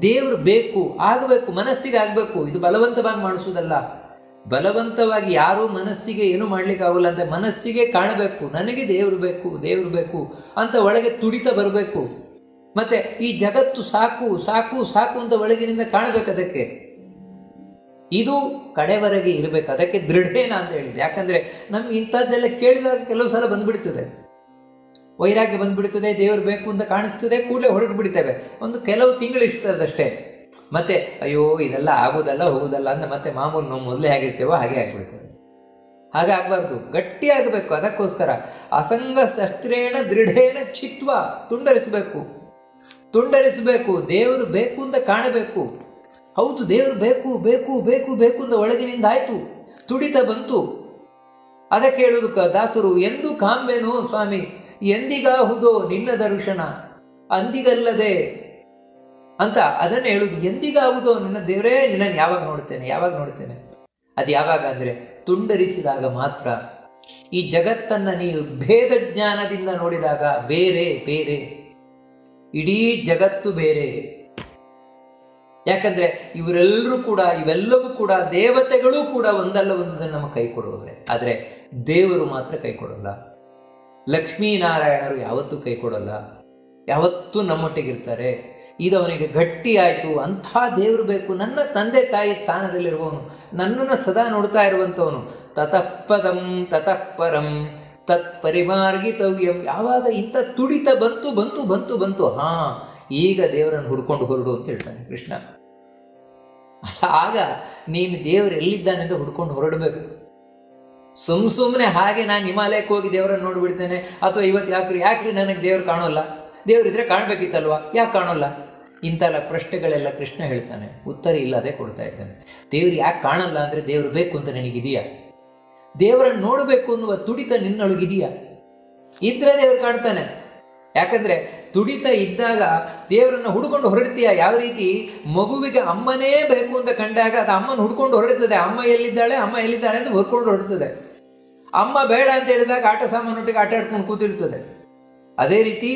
ದೇವರು ಬೇಕು, ಆಗಬೇಕು, ಮನಸ್ಸಿಗೆ ಆಗಬೇಕು. ಇದು ಬಲವಂತವಾಗಿ ಮಾಡಿಸೋದಲ್ಲ. ಬಲವಂತವಾಗಿ ಯಾರೂ ಮನಸ್ಸಿಗೆ ಏನು ಮಾಡಲಿಕ್ಕಾಗಲ್ಲ ಅಂತ ಮನಸ್ಸಿಗೆ ಕಾಣಬೇಕು, ನನಗೆ ದೇವರು ಬೇಕು, ದೇವರು ಬೇಕು ಅಂತ ಒಳಗೆ ತುಡಿತ ಬರಬೇಕು. ಮತ್ತು ಈ ಜಗತ್ತು ಸಾಕು ಸಾಕು ಸಾಕು ಅಂತ ಒಳಗಿನಿಂದ ಕಾಣಬೇಕು. ಅದಕ್ಕೆ ಇದು ಕಡೆವರೆಗೆ ಇರಬೇಕು. ಅದಕ್ಕೆ ದೃಢೇನ ಅಂತ ಹೇಳಿದೆ. ಯಾಕಂದರೆ ನಮ್ಗೆ ಇಂಥದ್ದೆಲ್ಲ ಕೇಳಿದಾಗ ಕೆಲವು ಸಲ ಬಂದುಬಿಡ್ತದೆ, ವೈರಾಗ್ಯ ಬಂದುಬಿಡ್ತದೆ, ದೇವರು ಬೇಕು ಅಂತ ಕಾಣಿಸ್ತದೆ, ಕೂಡಲೇ ಹೊರಟು ಬಿಡ್ತೇವೆ. ಒಂದು ಕೆಲವು ತಿಂಗಳು ಇರ್ತದಷ್ಟೇ. ಮತ್ತೆ ಅಯ್ಯೋ ಇದೆಲ್ಲ ಆಗೋದಲ್ಲ ಹೋಗೋದಲ್ಲ ಅಂತ ಮತ್ತೆ ಮಾಮೂಲು ನಾವು ಮೊದಲೇ ಆಗಿರ್ತೇವೋ ಹಾಗೆ ಆಗಿಬಿಡ್ತೇವೆ. ಹಾಗೆ ಆಗಬಾರ್ದು, ಗಟ್ಟಿ ಆಗಬೇಕು. ಅದಕ್ಕೋಸ್ಕರ ಅಸಂಗ ಶಸ್ತ್ರೇಣ ದೃಢೇನ ಚಿತ್ವ, ತುಂಡರಿಸಬೇಕು. ದೇವರು ಬೇಕು ಅಂತ ಕಾಣಬೇಕು. ಹೌದು, ದೇವರು ಬೇಕು ಬೇಕು ಬೇಕು ಬೇಕು ಅಂತ ಒಳಗಿನಿಂದ ಆಯಿತು, ತುಡಿತ ಬಂತು. ಅದಕ್ಕೆ ಹೇಳುವುದು ದಾಸರು, ಎಂದು ಕಾಂಬೆನೋ ಸ್ವಾಮಿ ಎಂದಿಗಾಹುದೋ ನಿನ್ನ ದರ್ಶನ ಅಂದಿಗಲ್ಲದೆ ಅಂತ ಅದನ್ನು ಹೇಳುವುದು. ಎಂದಿಗಾಗುವುದೋ ನಿನ್ನ ದೇವರೇ, ನಿನ್ನನ್ನು ಯಾವಾಗ ನೋಡ್ತೇನೆ. ಅದು ಯಾವಾಗ ಅಂದರೆ ತುಂಡರಿಸಿದಾಗ ಮಾತ್ರ. ಈ ಜಗತ್ತನ್ನು ನೀವು ಭೇದ ಜ್ಞಾನದಿಂದ ನೋಡಿದಾಗ ಬೇರೆ ಬೇರೆ, ಇಡೀ ಜಗತ್ತು ಬೇರೆ. ಯಾಕಂದರೆ ಇವೆಲ್ಲವೂ ಕೂಡ ದೇವತೆಗಳು ಕೂಡ ಒಂದಲ್ಲ ಒಂದನ್ನು ನಮ್ಮ ಕೈ ಕೊಡುವವರೇ. ಆದರೆ ದೇವರು ಮಾತ್ರ ಕೈ ಕೊಡೋಲ್ಲ. ಲಕ್ಷ್ಮೀನಾರಾಯಣರು ಯಾವತ್ತೂ ಕೈ ಕೊಡೋಲ್ಲ, ಯಾವತ್ತೂ ನಮ್ಮೊಟ್ಟಿಗಿರ್ತಾರೆ. ಇದು ಅವನಿಗೆ ಗಟ್ಟಿ ಆಯಿತು, ಅಂಥ ದೇವರು ಬೇಕು. ನನ್ನ ತಂದೆ ತಾಯಿ ಸ್ಥಾನದಲ್ಲಿರುವವನು, ನನ್ನನ್ನು ಸದಾ ನೋಡ್ತಾ ಇರುವಂಥವನು. ತತಃಪದಂ ತತಃಪರಂ ತತ್ ಪರಿಮಾರ್ಗಿತವ್ಯಂ. ಯಾವಾಗ ಇಂಥ ತುಡಿತ ಬಂತು ಈಗ ದೇವರನ್ನು ಹುಡ್ಕೊಂಡು ಹೊರಡು ಅಂತ ಹೇಳ್ತಾನೆ ಕೃಷ್ಣ. ಆಗ ನೀನು ದೇವರು ಎಲ್ಲಿದ್ದಾನೆ ಅಂತ ಹುಡ್ಕೊಂಡು ಹೊರಡಬೇಕು. ಸುಮ್ಮನೆ ಹಾಗೆ ನಾನು ಹಿಮಾಲಯಕ್ಕೆ ಹೋಗಿ ದೇವರನ್ನು ನೋಡಿಬಿಡ್ತೇನೆ, ಅಥವಾ ಇವತ್ತು ಯಾಕ್ರಿ ನನಗೆ ದೇವರು ಕಾಣೋಲ್ಲ, ದೇವರಿದ್ರೆ ಕಾಣಬೇಕಿತ್ತಲ್ವ, ಯಾಕೆ ಕಾಣೋಲ್ಲ? ಇಂಥಲ್ಲ ಪ್ರಶ್ನೆಗಳೆಲ್ಲ ಕೃಷ್ಣ ಹೇಳ್ತಾನೆ, ಉತ್ತರ ಇಲ್ಲದೆ ಕೊಡ್ತಾ ಇದ್ದಾನೆ. ದೇವರು ಯಾಕೆ ಕಾಣಲ್ಲ ಅಂದರೆ ದೇವರು ಬೇಕು ಅಂತ ನಿನಗಿದೆಯಾ? ದೇವರನ್ನು ನೋಡಬೇಕು ಅನ್ನುವ ತುಡಿತ ನಿನ್ನೊಳಗಿದೆಯಾ? ಇದ್ರೆ ದೇವರು ಕಾಣ್ತಾನೆ. ಯಾಕಂದರೆ ತುಡಿತ ಇದ್ದಾಗ ದೇವರನ್ನು ಹುಡ್ಕೊಂಡು ಹೊರಡ್ತೀಯ. ಯಾವ ರೀತಿ ಮಗುವಿಗೆ ಅಮ್ಮನೇ ಬೇಕು ಅಂತ ಕಂಡಾಗ ಅದು ಅಮ್ಮನ ಹುಡ್ಕೊಂಡು ಹೊರಡ್ತದೆ. ಅಮ್ಮ ಎಲ್ಲಿದ್ದಾಳೆ ಅಂತ ಹೊರ್ಕೊಂಡು ಹೊರಡ್ತದೆ. ಅಮ್ಮ ಬೇಡ ಅಂತ ಹೇಳಿದಾಗ ಆಟ ಸಾಮಾನೊಟ್ಟಿಗೆ ಆಟ ಆಡ್ಕೊಂಡು ಕೂತಿರ್ತದೆ. ಅದೇ ರೀತಿ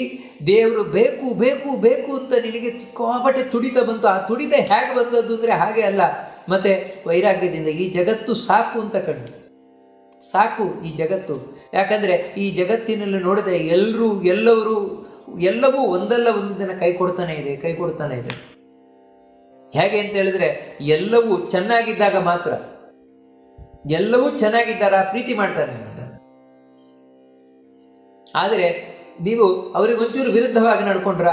ದೇವರು ಬೇಕು ಬೇಕು ಬೇಕು ಅಂತ ನಿನಗೆ ಸಿಕ್ಕಾಪಟ್ಟೆ ತುಡಿತ ಬಂತು. ಆ ತುಡಿತ ಹೇಗೆ ಬಂದದ್ದು ಅಂದರೆ ಹಾಗೆ ಅಲ್ಲ. ಮತ್ತು ವೈರಾಗ್ಯದಿಂದ ಈ ಜಗತ್ತು ಸಾಕು ಅಂತ ಕಂಡು, ಸಾಕು ಈ ಜಗತ್ತು. ಯಾಕಂದರೆ ಈ ಜಗತ್ತಿನಲ್ಲಿ ನೋಡಿದೆ ಎಲ್ಲವೂ ಒಂದಲ್ಲ ಒಂದು ದಿನ ಕೈ ಕೊಡ್ತಾನೆ ಇದೆ. ಹೇಗೆ ಅಂತ ಹೇಳಿದ್ರೆ ಎಲ್ಲವೂ ಚೆನ್ನಾಗಿದ್ದಾಗ ಮಾತ್ರ, ಎಲ್ಲವೂ ಚೆನ್ನಾಗಿದ್ದಾರ ಪ್ರೀತಿ ಮಾಡ್ತಾರೆ ನಿಮ್ಮನ್ನು. ಆದರೆ ನೀವು ಅವರಿಗೊಂಚೂರು ವಿರುದ್ಧವಾಗಿ ನಡ್ಕೊಂಡ್ರ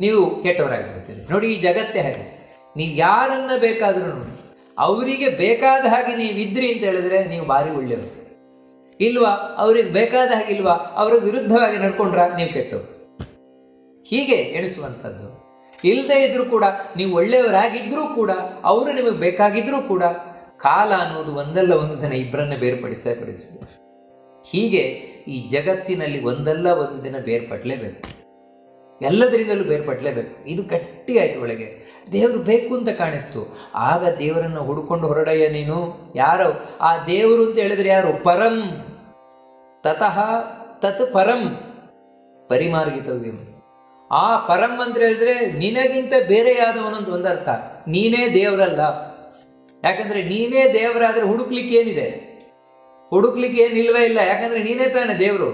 ನೀವು ಕೆಟ್ಟವರಾಗಿಬಿಡ್ತೀರಿ. ನೋಡಿ, ಈ ಜಗತ್ತೇ ಹಾಗೆ. ನೀವು ಯಾರನ್ನ ಬೇಕಾದರೂ ನೋಡಿ, ಅವರಿಗೆ ಬೇಕಾದ ಹಾಗೆ ನೀವಿದ್ರಿ ಅಂತ ಹೇಳಿದ್ರೆ ನೀವು ಭಾರಿ ಒಳ್ಳೆಯವರು. ಇಲ್ವಾ, ಅವ್ರಿಗೆ ಬೇಕಾದ ಹಾಗೆ ಇಲ್ವಾ, ಅವ್ರಿಗೆ ವಿರುದ್ಧವಾಗಿ ನಡ್ಕೊಂಡ್ರ ನೀವು ಕೆಟ್ಟವರು. ಹೀಗೆ ಎಣಿಸುವಂಥದ್ದು. ಇಲ್ಲದೇ ಇದ್ರೂ ಕೂಡ ನೀವು ಒಳ್ಳೆಯವರಾಗಿದ್ದರೂ ಕೂಡ, ಅವರು ನಿಮಗೆ ಬೇಕಾಗಿದ್ದರೂ ಕೂಡ, ಕಾಲ ಅನ್ನೋದು ಒಂದಲ್ಲ ಒಂದು ದಿನ ಇಬ್ಬರನ್ನೇ ಬೇರ್ಪಡಿಸಿದೆ. ಹೀಗೆ ಈ ಜಗತ್ತಿನಲ್ಲಿ ಒಂದಲ್ಲ ಒಂದು ದಿನ ಬೇರ್ಪಡಲೇಬೇಕು, ಎಲ್ಲದರಿಂದಲೂ ಬೇರ್ಪಡಲೇಬೇಕು. ಇದು ಗಟ್ಟಿ ಆಯಿತು ಒಳಗೆ. ದೇವರು ಬೇಕು ಅಂತ ಕಾಣಿಸ್ತು. ಆಗ ದೇವರನ್ನು ಹುಡ್ಕೊಂಡು ಹೊರಡಯ್ಯ ನೀನು. ಯಾರೋ ಆ ದೇವರು ಅಂತ ಹೇಳಿದ್ರೆ ಯಾರು? ಪರಂ ತತಃ ತತ್ ಪರಂ ಪರಿಮಾರ್ಗಿತವ್ಯಂ. ಆ ಪರಂ ಅಂತ ಹೇಳಿದ್ರೆ ನಿನಗಿಂತ ಬೇರೆಯಾದವನಂತ ಒಂದರ್ಥ. ನೀನೇ ದೇವರಲ್ಲ. ಯಾಕಂದರೆ ನೀನೇ ದೇವರಾದರೆ ಹುಡುಕ್ಲಿಕ್ಕೆ ಏನಿದೆ? ಹುಡುಕ್ಲಿಕ್ಕೆ ಏನಿಲ್ವೇ ಇಲ್ಲ. ಯಾಕಂದರೆ ನೀನೇ ತಾನೆ ದೇವರು.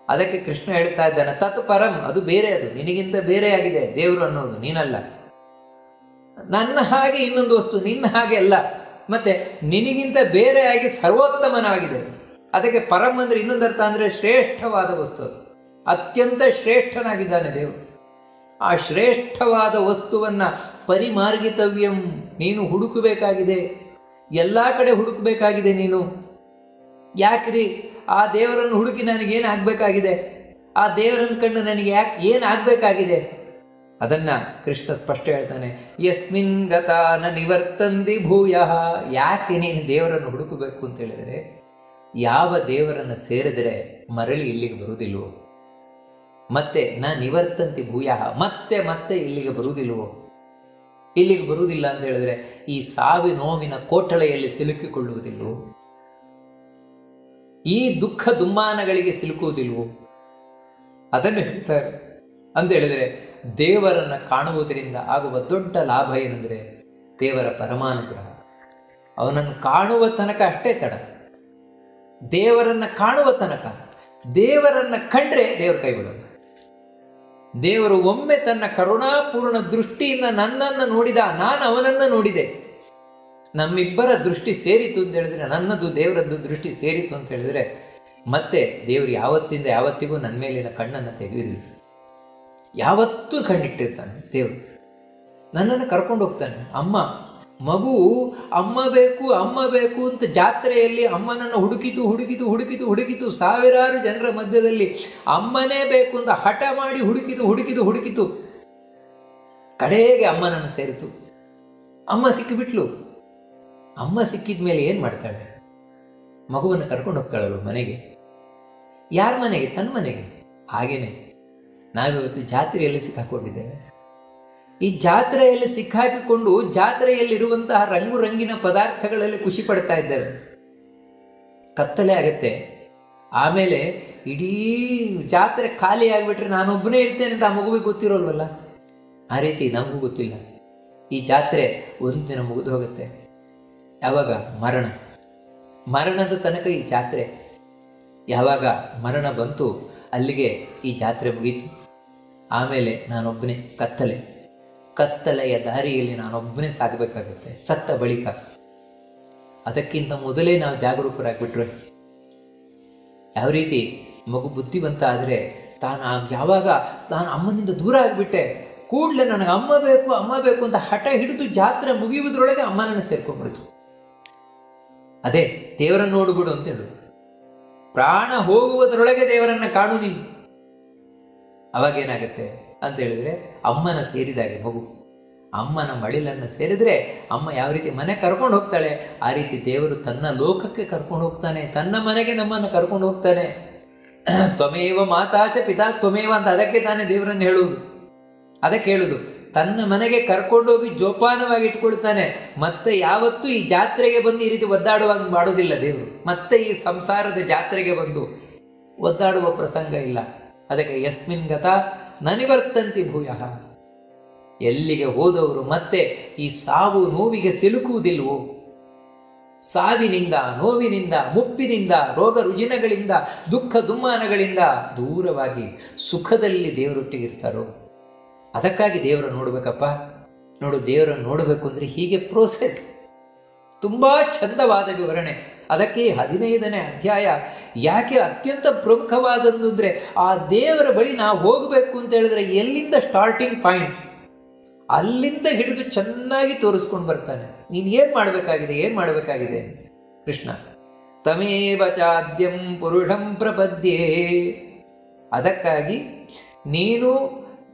ಅದಕ್ಕೆ ಕೃಷ್ಣ ಹೇಳ್ತಾ ಇದ್ದಾನೆ, ತತ್ ಪರಂ, ಅದು ಬೇರೆ, ಅದು ನಿನಗಿಂತ ಬೇರೆಯಾಗಿದೆ ದೇವರು ಅನ್ನೋದು, ನೀನಲ್ಲ. ನನ್ನ ಹಾಗೆ ಇನ್ನೊಂದು ವಸ್ತು, ನಿನ್ನ ಹಾಗೆ ಅಲ್ಲ. ಮತ್ತು ನಿನಗಿಂತ ಬೇರೆಯಾಗಿ ಸರ್ವೋತ್ತಮನಾಗಿದೆ. ಅದಕ್ಕೆ ಪರಂ ಅಂದರೆ ಇನ್ನೊಂದು ಅರ್ಥ ಅಂದರೆ ಶ್ರೇಷ್ಠವಾದ ವಸ್ತು. ಅದು ಅತ್ಯಂತ ಶ್ರೇಷ್ಠನಾಗಿದ್ದಾನೆ ದೇವರು. ಆ ಶ್ರೇಷ್ಠವಾದ ವಸ್ತುವನ್ನು ಪರಿಮಾರ್ಗಿತವ್ಯಂ, ನೀನು ಹುಡುಕಬೇಕಾಗಿದೆ. ಎಲ್ಲ ಕಡೆ ಹುಡುಕಬೇಕಾಗಿದೆ ನೀನು. ಯಾಕ್ರಿ? ಆ ದೇವರನ್ನು ಹುಡುಕಿ ನನಗೇನು ಆಗಬೇಕಾಗಿದೆ? ಆ ದೇವರನ್ನು ಕಂಡು ನನಗೆ ಏನು ಆಗಬೇಕಾಗಿದೆ? ಅದನ್ನು ಕೃಷ್ಣ ಸ್ಪಷ್ಟ ಹೇಳ್ತಾನೆ, ಯಸ್ಮಿನ್ ಗತಾ ನ ನಿವರ್ತಂತಿ ಭೂಯಃ. ಯಾಕೆ ನೀನು ದೇವರನ್ನು ಹುಡುಕಬೇಕು ಅಂತ ಹೇಳಿದರೆ, ಯಾವ ದೇವರನ್ನು ಸೇರಿದರೆ ಮರಳಿ ಇಲ್ಲಿಗೆ ಬರುವುದಿಲ್ವೋ, ಮತ್ತೆ ನ ನಿವರ್ತಂತಿ ಭೂಯಃ, ಮತ್ತೆ ಮತ್ತೆ ಇಲ್ಲಿಗೆ ಬರುವುದಿಲ್ವೋ. ಇಲ್ಲಿಗೆ ಬರುವುದಿಲ್ಲ ಅಂತ ಹೇಳಿದ್ರೆ ಈ ನೋವಿನ ಕೋಟಳೆಯಲ್ಲಿ ಸಿಲುಕಿಕೊಳ್ಳುವುದಿಲ್ವೋ, ಈ ದುಃಖ ದುಮ್ಮಾನಗಳಿಗೆ ಸಿಲುಕುವುದಿಲ್ವೋ, ಅದನ್ನು ಹೇಳ್ತಾರೆ. ಅಂತ ಹೇಳಿದರೆ ದೇವರನ್ನು ಕಾಣುವುದರಿಂದ ಆಗುವ ದೊಡ್ಡ ಲಾಭ ಏನೆಂದರೆ ದೇವರ ಪರಮಾನುಗ್ರಹ. ಅವನನ್ನು ಕಾಣುವ ತನಕ ಅಷ್ಟೇ ತಡ. ದೇವರನ್ನು ಕಾಣುವ ತನಕ, ದೇವರನ್ನು ಕಂಡ್ರೆ ದೇವರು ಕೈಬಿಡೋಲ್ಲ. ದೇವರು ಒಮ್ಮೆ ತನ್ನ ಕರುಣಾಪೂರ್ಣ ದೃಷ್ಟಿಯಿಂದ ನನ್ನನ್ನು ನೋಡಿದ, ನಾನು ಅವನನ್ನು ನೋಡಿದೆ. ನಮ್ಮಿಬ್ಬರ ದೃಷ್ಟಿ ಸೇರಿತು ಅಂತ ಹೇಳಿದರೆ, ನನ್ನದು ದೇವರದ್ದು ದೃಷ್ಟಿ ಸೇರಿತು ಅಂತ ಹೇಳಿದರೆ, ಮತ್ತೆ ದೇವರು ಯಾವತ್ತಿಂದ ಯಾವತ್ತಿಗೂ ನನ್ನ ಮೇಲಿನ ಕಣ್ಣನ್ನು ತೆಗೆಯುವುದಿಲ್ಲ. ಯಾವತ್ತೂ ಕಣ್ಣಿಟ್ಟಿರ್ತಾನೆ ದೇವರು. ನನ್ನನ್ನು ಕರ್ಕೊಂಡು ಹೋಗ್ತಾನೆ. ಮಗು ಅಮ್ಮ ಬೇಕು ಅಂತ ಜಾತ್ರೆಯಲ್ಲಿ ಅಮ್ಮನನ್ನು ಹುಡುಕಿತು. ಸಾವಿರಾರು ಜನರ ಮಧ್ಯದಲ್ಲಿ ಅಮ್ಮನೇ ಬೇಕು ಅಂತ ಹಠ ಮಾಡಿ ಹುಡುಕಿತು. ಕಡೆಗೆ ಅಮ್ಮನನ್ನು ಸೇರಿತು. ಅಮ್ಮ ಸಿಕ್ಕಿಬಿಟ್ಲು. ಅಮ್ಮ ಸಿಕ್ಕಿದ ಮೇಲೆ ಏನು ಮಾಡ್ತಾಳೆ? ಮಗುವನ್ನು ಕರ್ಕೊಂಡು ಹೋಗ್ತಾಳಲ್ವ ಮನೆಗೆ. ಯಾರ ಮನೆಗೆ? ತನ್ನ ಮನೆಗೆ. ಹಾಗೇನೆ ನಾವಿವತ್ತು ಜಾತ್ರೆಯಲ್ಲಿ ಸಿಕ್ಕಾಕೊಂಡಿದ್ದೇವೆ. ಈ ಜಾತ್ರೆಯಲ್ಲಿ ಸಿಕ್ಕಾಕಿಕೊಂಡು ಜಾತ್ರೆಯಲ್ಲಿರುವಂತಹ ರಂಗು ರಂಗಿನ ಪದಾರ್ಥಗಳಲ್ಲಿ ಖುಷಿ ಪಡ್ತಾ ಇದ್ದೇವೆ. ಕತ್ತಲೆ ಆಗತ್ತೆ, ಆಮೇಲೆ ಇಡೀ ಜಾತ್ರೆ ಖಾಲಿ ಆಗಿಬಿಟ್ರೆ ನಾನೊಬ್ಬನೇ ಇರ್ತೇನೆ ಅಂತ ಆ ಮಗುವಿಗೆ ಗೊತ್ತಿರೋಲ್ವಲ್ಲ. ಆ ರೀತಿ ನಮಗೂ ಗೊತ್ತಿಲ್ಲ. ಈ ಜಾತ್ರೆ ಒಂದು ದಿನ ಮುಗಿದು ಹೋಗುತ್ತೆ. ಯಾವಾಗ? ಮರಣದ ತನಕ ಈ ಜಾತ್ರೆ. ಯಾವಾಗ ಮರಣ ಬಂತು ಅಲ್ಲಿಗೆ ಈ ಜಾತ್ರೆ ಮುಗೀತು. ಆಮೇಲೆ ನಾನೊಬ್ಬನೇ ಕತ್ತಲೆಯ ದಾರಿಯಲ್ಲಿ ನಾನೊಬ್ಬನೇ ಸಾಗಬೇಕಾಗುತ್ತೆ ಸತ್ತ ಬಳಿಕ. ಅದಕ್ಕಿಂತ ಮೊದಲೇ ನಾವು ಜಾಗರೂಕರಾಗಿಬಿಟ್ರೆ, ಯಾವ ರೀತಿ ಮಗು ಬುದ್ಧಿವಂತ ಆದರೆ ಯಾವಾಗ ತಾನು ಅಮ್ಮನಿಂದ ದೂರ ಆಗಿಬಿಟ್ಟೆ ಕೂಡಲೇ ನನಗೆ ಅಮ್ಮ ಬೇಕು ಅಂತ ಹಠ ಹಿಡಿದು ಜಾತ್ರೆ ಮುಗಿಯುವುದರೊಳಗೆ ಅಮ್ಮ ನನ್ನ ಸೇರ್ಕೊಂಡ್ಬಿಡ್ತು. ಅದೇ ದೇವರನ್ನು ನೋಡುಬಿಡು ಅಂತ ಹೇಳುದು. ಪ್ರಾಣ ಹೋಗುವುದರೊಳಗೆ ದೇವರನ್ನು ಕಾಣು ನೀನು. ಅವಾಗೇನಾಗತ್ತೆ ಅಂತ ಹೇಳಿದ್ರೆ, ಅಮ್ಮನ ಸೇರಿದಾಗೆ ಮಗು ಅಮ್ಮನ ಮಡಿಲನ್ನು ಸೇರಿದರೆ ಅಮ್ಮ ಯಾವ ರೀತಿ ಮನೆ ಕರ್ಕೊಂಡು ಹೋಗ್ತಾಳೆ, ಆ ರೀತಿ ದೇವರು ತನ್ನ ಲೋಕಕ್ಕೆ ಕರ್ಕೊಂಡು ಹೋಗ್ತಾನೆ, ತನ್ನ ಮನೆಗೆ ನಮ್ಮನ್ನು ಕರ್ಕೊಂಡು ಹೋಗ್ತಾನೆ. ತ್ವಮೇವ ಮಾತಾಚ ಪಿತಾ ತ್ವಮೇವ ಅಂತ ಅದಕ್ಕೆ ತಾನೇ ದೇವರನ್ನು ಹೇಳುವುದು. ತನ್ನ ಮನೆಗೆ ಕರ್ಕೊಂಡೋಗಿ ಜೋಪಾನವಾಗಿ ಇಟ್ಕೊಳ್ತಾನೆ. ಮತ್ತೆ ಯಾವತ್ತೂ ಈ ಜಾತ್ರೆಗೆ ಬಂದು ಈ ರೀತಿ ಒದ್ದಾಡುವಾಗ ಮಾಡೋದಿಲ್ಲ ದೇವರು. ಮತ್ತೆ ಈ ಸಂಸಾರದ ಜಾತ್ರೆಗೆ ಬಂದು ಒದ್ದಾಡುವ ಪ್ರಸಂಗ ಇಲ್ಲ. ಅದಕ್ಕೆ ಯಸ್ಮಿನ್ ಗತ ನನಿವರ್ತಂತಿ ಭೂಯಃ. ಎಲ್ಲಿಗೆ ಹೋದವರು ಮತ್ತೆ ಈ ಸಾವು ನೋವಿಗೆ ಸಿಲುಕುವುದಿಲ್ವೋ, ಸಾವಿನಿಂದ, ನೋವಿನಿಂದ, ಮುಪ್ಪಿನಿಂದ, ರೋಗ ರುಜಿನಗಳಿಂದ, ದುಃಖ ದುಮ್ಮಾನಗಳಿಂದ ದೂರವಾಗಿ ಸುಖದಲ್ಲಿ ದೇವರೊಟ್ಟಿಗಿರ್ತಾರೋ, ಅದಕ್ಕಾಗಿ ದೇವರನ್ನು ನೋಡಬೇಕಪ್ಪ. ನೋಡು, ದೇವರನ್ನು ನೋಡಬೇಕು ಅಂದರೆ ಹೀಗೆ ಪ್ರೋಸೆಸ್. ತುಂಬ ಚಂದವಾದ ವಿವರಣೆ. ಅದಕ್ಕೆ 15ನೇ ಅಧ್ಯಾಯ ಯಾಕೆ ಅತ್ಯಂತ ಪ್ರಮುಖವಾದದ್ದು ಅಂದರೆ, ಆ ದೇವರ ಬಳಿ ನಾವು ಹೋಗಬೇಕು ಅಂತ ಹೇಳಿದ್ರೆ ಎಲ್ಲಿಂದ ಸ್ಟಾರ್ಟಿಂಗ್ ಪಾಯಿಂಟ್, ಅಲ್ಲಿಂದ ಹಿಡಿದು ಚೆನ್ನಾಗಿ ತೋರಿಸ್ಕೊಂಡು ಬರ್ತಾನೆ. ನೀನು ಏನು ಮಾಡಬೇಕಾಗಿದೆ ಕೃಷ್ಣ. ತಮೇವ ಚಾದ್ಯಂ ಪುರುಷಂ ಪ್ರಪದ್ಯೆ. ಅದಕ್ಕಾಗಿ ನೀನು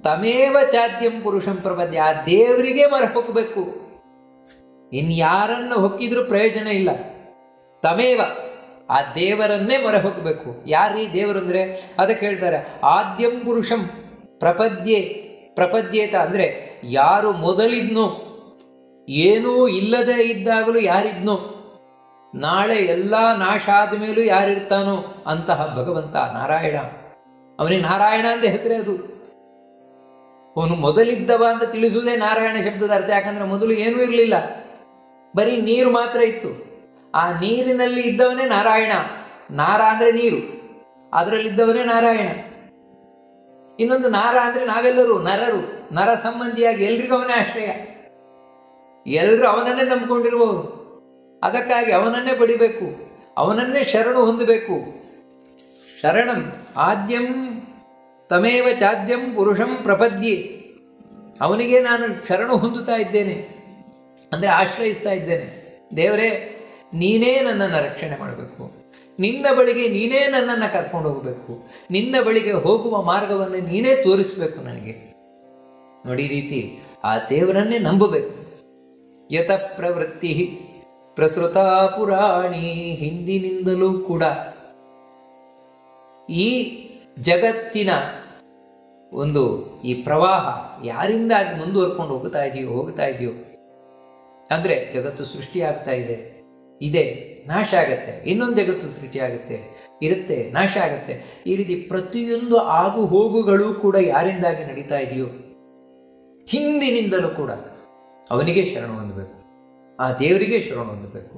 ತಮೇವ ಚಾದ್ಯಂ ಪುರುಷಂ ಪ್ರಪದ್ಯೆ, ಆ ದೇವರಿಗೆ ಮೊರೆ ಹೋಗಬೇಕು. ಇನ್ಯಾರನ್ನು ಹೊಕ್ಕಿದ್ರೂ ಪ್ರಯೋಜನ ಇಲ್ಲ. ತಮೇವ, ಆ ದೇವರನ್ನೇ ಮೊರೆ ಹೋಗಬೇಕು. ಯಾರೀ ದೇವರು ಅಂದರೆ ಅದಕ್ಕೆ ಹೇಳ್ತಾರೆ, ಆದ್ಯಂ ಪುರುಷಂ ಪ್ರಪದ್ಯೇತ ಅಂದರೆ ಯಾರು ಮೊದಲಿದ್ನೋ, ಏನೂ ಇಲ್ಲದೆ ಇದ್ದಾಗಲೂ ಯಾರಿದ್ನೋ, ನಾಳೆ ಎಲ್ಲ ನಾಶ ಆದ ಮೇಲೂ ಯಾರಿರ್ತಾನೋ ಅಂತಹ ಭಗವಂತ ನಾರಾಯಣ. ಅವನಿಗೆ ನಾರಾಯಣ ಅಂತ ಹೆಸರೇ ಅದು. ಅವನು ಮೊದಲಿದ್ದವ ಅಂತ ತಿಳಿಸುವುದೇ ನಾರಾಯಣ ಶಬ್ದದ ಅರ್ಥ. ಯಾಕಂದರೆ ಮೊದಲು ಏನೂ ಇರಲಿಲ್ಲ, ಬರೀ ನೀರು ಮಾತ್ರ ಇತ್ತು. ಆ ನೀರಿನಲ್ಲಿ ಇದ್ದವನೇ ನಾರಾಯಣ. ನಾರ ಅಂದರೆ ನೀರು, ಅದರಲ್ಲಿದ್ದವನೇ ನಾರಾಯಣ. ಇನ್ನೊಂದು ನಾರ ಅಂದರೆ ನಾವೆಲ್ಲರೂ ನರ ಸಂಬಂಧಿಯಾಗಿ ಎಲ್ರಿಗೂ ಅವನೇ ಆಶ್ರಯ, ಎಲ್ಲರೂ ಅವನನ್ನೇ ನಂಬಿಕೊಂಡಿರುವವರು. ಅದಕ್ಕಾಗಿ ಅವನನ್ನೇ ಪಡಿಬೇಕು, ಅವನನ್ನೇ ಶರಣು ಹೊಂದಬೇಕು. ಶರಣಂ ಆದ್ಯಂ ತಮೇವ ಚಾದ್ಯಂ ಪುರುಷಂ ಪ್ರಪದ್ಯೆ. ಅವನಿಗೆ ನಾನು ಶರಣು ಹೊಂದುತ್ತಾ ಇದ್ದೇನೆ ಅಂದರೆ ಆಶ್ರಯಿಸ್ತಾ ಇದ್ದೇನೆ. ದೇವರೇ, ನೀನೇ ನನ್ನನ್ನು ರಕ್ಷಣೆ ಮಾಡಬೇಕು, ನಿನ್ನ ಬಳಿಗೆ ನೀನೇ ನನ್ನನ್ನು ಕರ್ಕೊಂಡು ಹೋಗಬೇಕು, ನಿನ್ನ ಬಳಿಗೆ ಹೋಗುವ ಮಾರ್ಗವನ್ನು ನೀನೇ ತೋರಿಸಬೇಕು ನನಗೆ. ನೋಡಿ, ರೀತಿ ಆ ದೇವರನ್ನೇ ನಂಬಬೇಕು. ಯತ ಪ್ರವೃತ್ತಿ ಪ್ರಸೃತ ಪುರಾಣಿ. ಹಿಂದಿನಿಂದಲೂ ಕೂಡ ಈ ಜಗತ್ತಿನ ಒಂದು ಈ ಪ್ರವಾಹ ಯಾರಿಂದಾಗಿ ಮುಂದುವರ್ಕೊಂಡು ಹೋಗ್ತಾ ಇದೆಯೋ ಅಂದರೆ ಜಗತ್ತು ಸೃಷ್ಟಿಯಾಗ್ತಾ ಇದೆ, ನಾಶ ಆಗತ್ತೆ, ಇನ್ನೊಂದು ಜಗತ್ತು ಸೃಷ್ಟಿಯಾಗುತ್ತೆ, ಇರುತ್ತೆ, ನಾಶ ಆಗತ್ತೆ. ಈ ರೀತಿ ಪ್ರತಿಯೊಂದು ಆಗು ಹೋಗುಗಳು ಕೂಡ ಯಾರಿಂದಾಗಿ ನಡೀತಾ ಇದೆಯೋ ಹಿಂದಿನಿಂದಲೂ ಕೂಡ ಅವನಿಗೆ ಶರಣು ಹೊಂದಬೇಕು, ಆ ದೇವರಿಗೆ ಶರಣು ಹೊಂದಬೇಕು.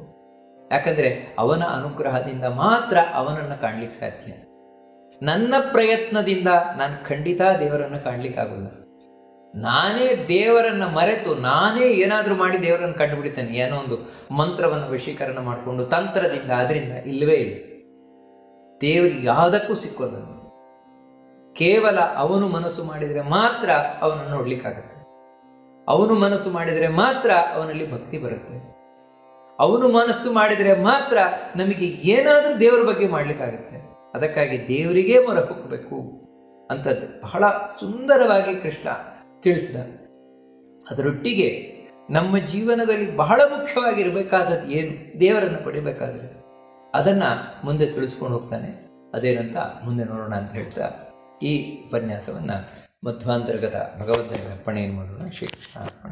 ಯಾಕಂದರೆ ಅವನ ಅನುಗ್ರಹದಿಂದ ಮಾತ್ರ ಅವನನ್ನು ಕಾಣಲಿಕ್ಕೆ ಸಾಧ್ಯ. ನನ್ನ ಪ್ರಯತ್ನದಿಂದ ನಾನು ಖಂಡಿತ ದೇವರನ್ನು ಕಾಣಲಿಕ್ಕಾಗಲ್ಲ. ನಾನೇ ದೇವರನ್ನು ಮರೆತು ನಾನೇ ಏನಾದರೂ ಮಾಡಿ ದೇವರನ್ನು ಕಂಡುಬಿಡ್ತೇನೆ, ಏನೋ ಒಂದು ಮಂತ್ರವನ್ನು ವಶೀಕರಣ ಮಾಡಿಕೊಂಡು ತಂತ್ರದಿಂದ, ಅದರಿಂದ ಇಲ್ಲವೇ ಇಲ್ಲ. ದೇವರಿಗೆ ಯಾವುದಕ್ಕೂ ಸಿಕ್ಕೋಲ್ಲ. ಕೇವಲ ಅವನು ಮನಸ್ಸು ಮಾಡಿದರೆ ಮಾತ್ರ ಅವನನ್ನು ನೋಡಲಿಕ್ಕಾಗತ್ತೆ. ಅವನು ಮನಸ್ಸು ಮಾಡಿದರೆ ಮಾತ್ರ ಅವನಲ್ಲಿ ಭಕ್ತಿ ಬರುತ್ತೆ. ಅವನು ಮನಸ್ಸು ಮಾಡಿದರೆ ಮಾತ್ರ ನಮಗೆ ಏನಾದರೂ ದೇವರ ಬಗ್ಗೆ ಮಾಡಲಿಕ್ಕಾಗತ್ತೆ. ಅದಕ್ಕಾಗಿ ದೇವರಿಗೆ ಮೊರೆ ಹೋಗಬೇಕು ಅಂತದ್ದು ಬಹಳ ಸುಂದರವಾಗಿ ಕೃಷ್ಣ ತಿಳಿಸಿದ. ಅದರೊಟ್ಟಿಗೆ ನಮ್ಮ ಜೀವನದಲ್ಲಿ ಬಹಳ ಮುಖ್ಯವಾಗಿರಬೇಕಾದದ್ದು ಏನು, ದೇವರನ್ನು ಪಡಿಬೇಕಾದ್ರೆ ಅದನ್ನು ಮುಂದೆ ತಿಳಿಸ್ಕೊಂಡು ಹೋಗ್ತಾನೆ. ಅದೇನಂತ ಮುಂದೆ ನೋಡೋಣ ಅಂತ ಹೇಳ್ತಾ ಈ ಉಪನ್ಯಾಸವನ್ನು ಮಧ್ವಾಂತರ್ಗತ ಭಗವಂತನಿಗೆ ಅರ್ಪಣೆಯನ್ನು ಮಾಡೋಣ. ಶ್ರೀಕೃಷ್ಣ ಅರ್ಪಣ.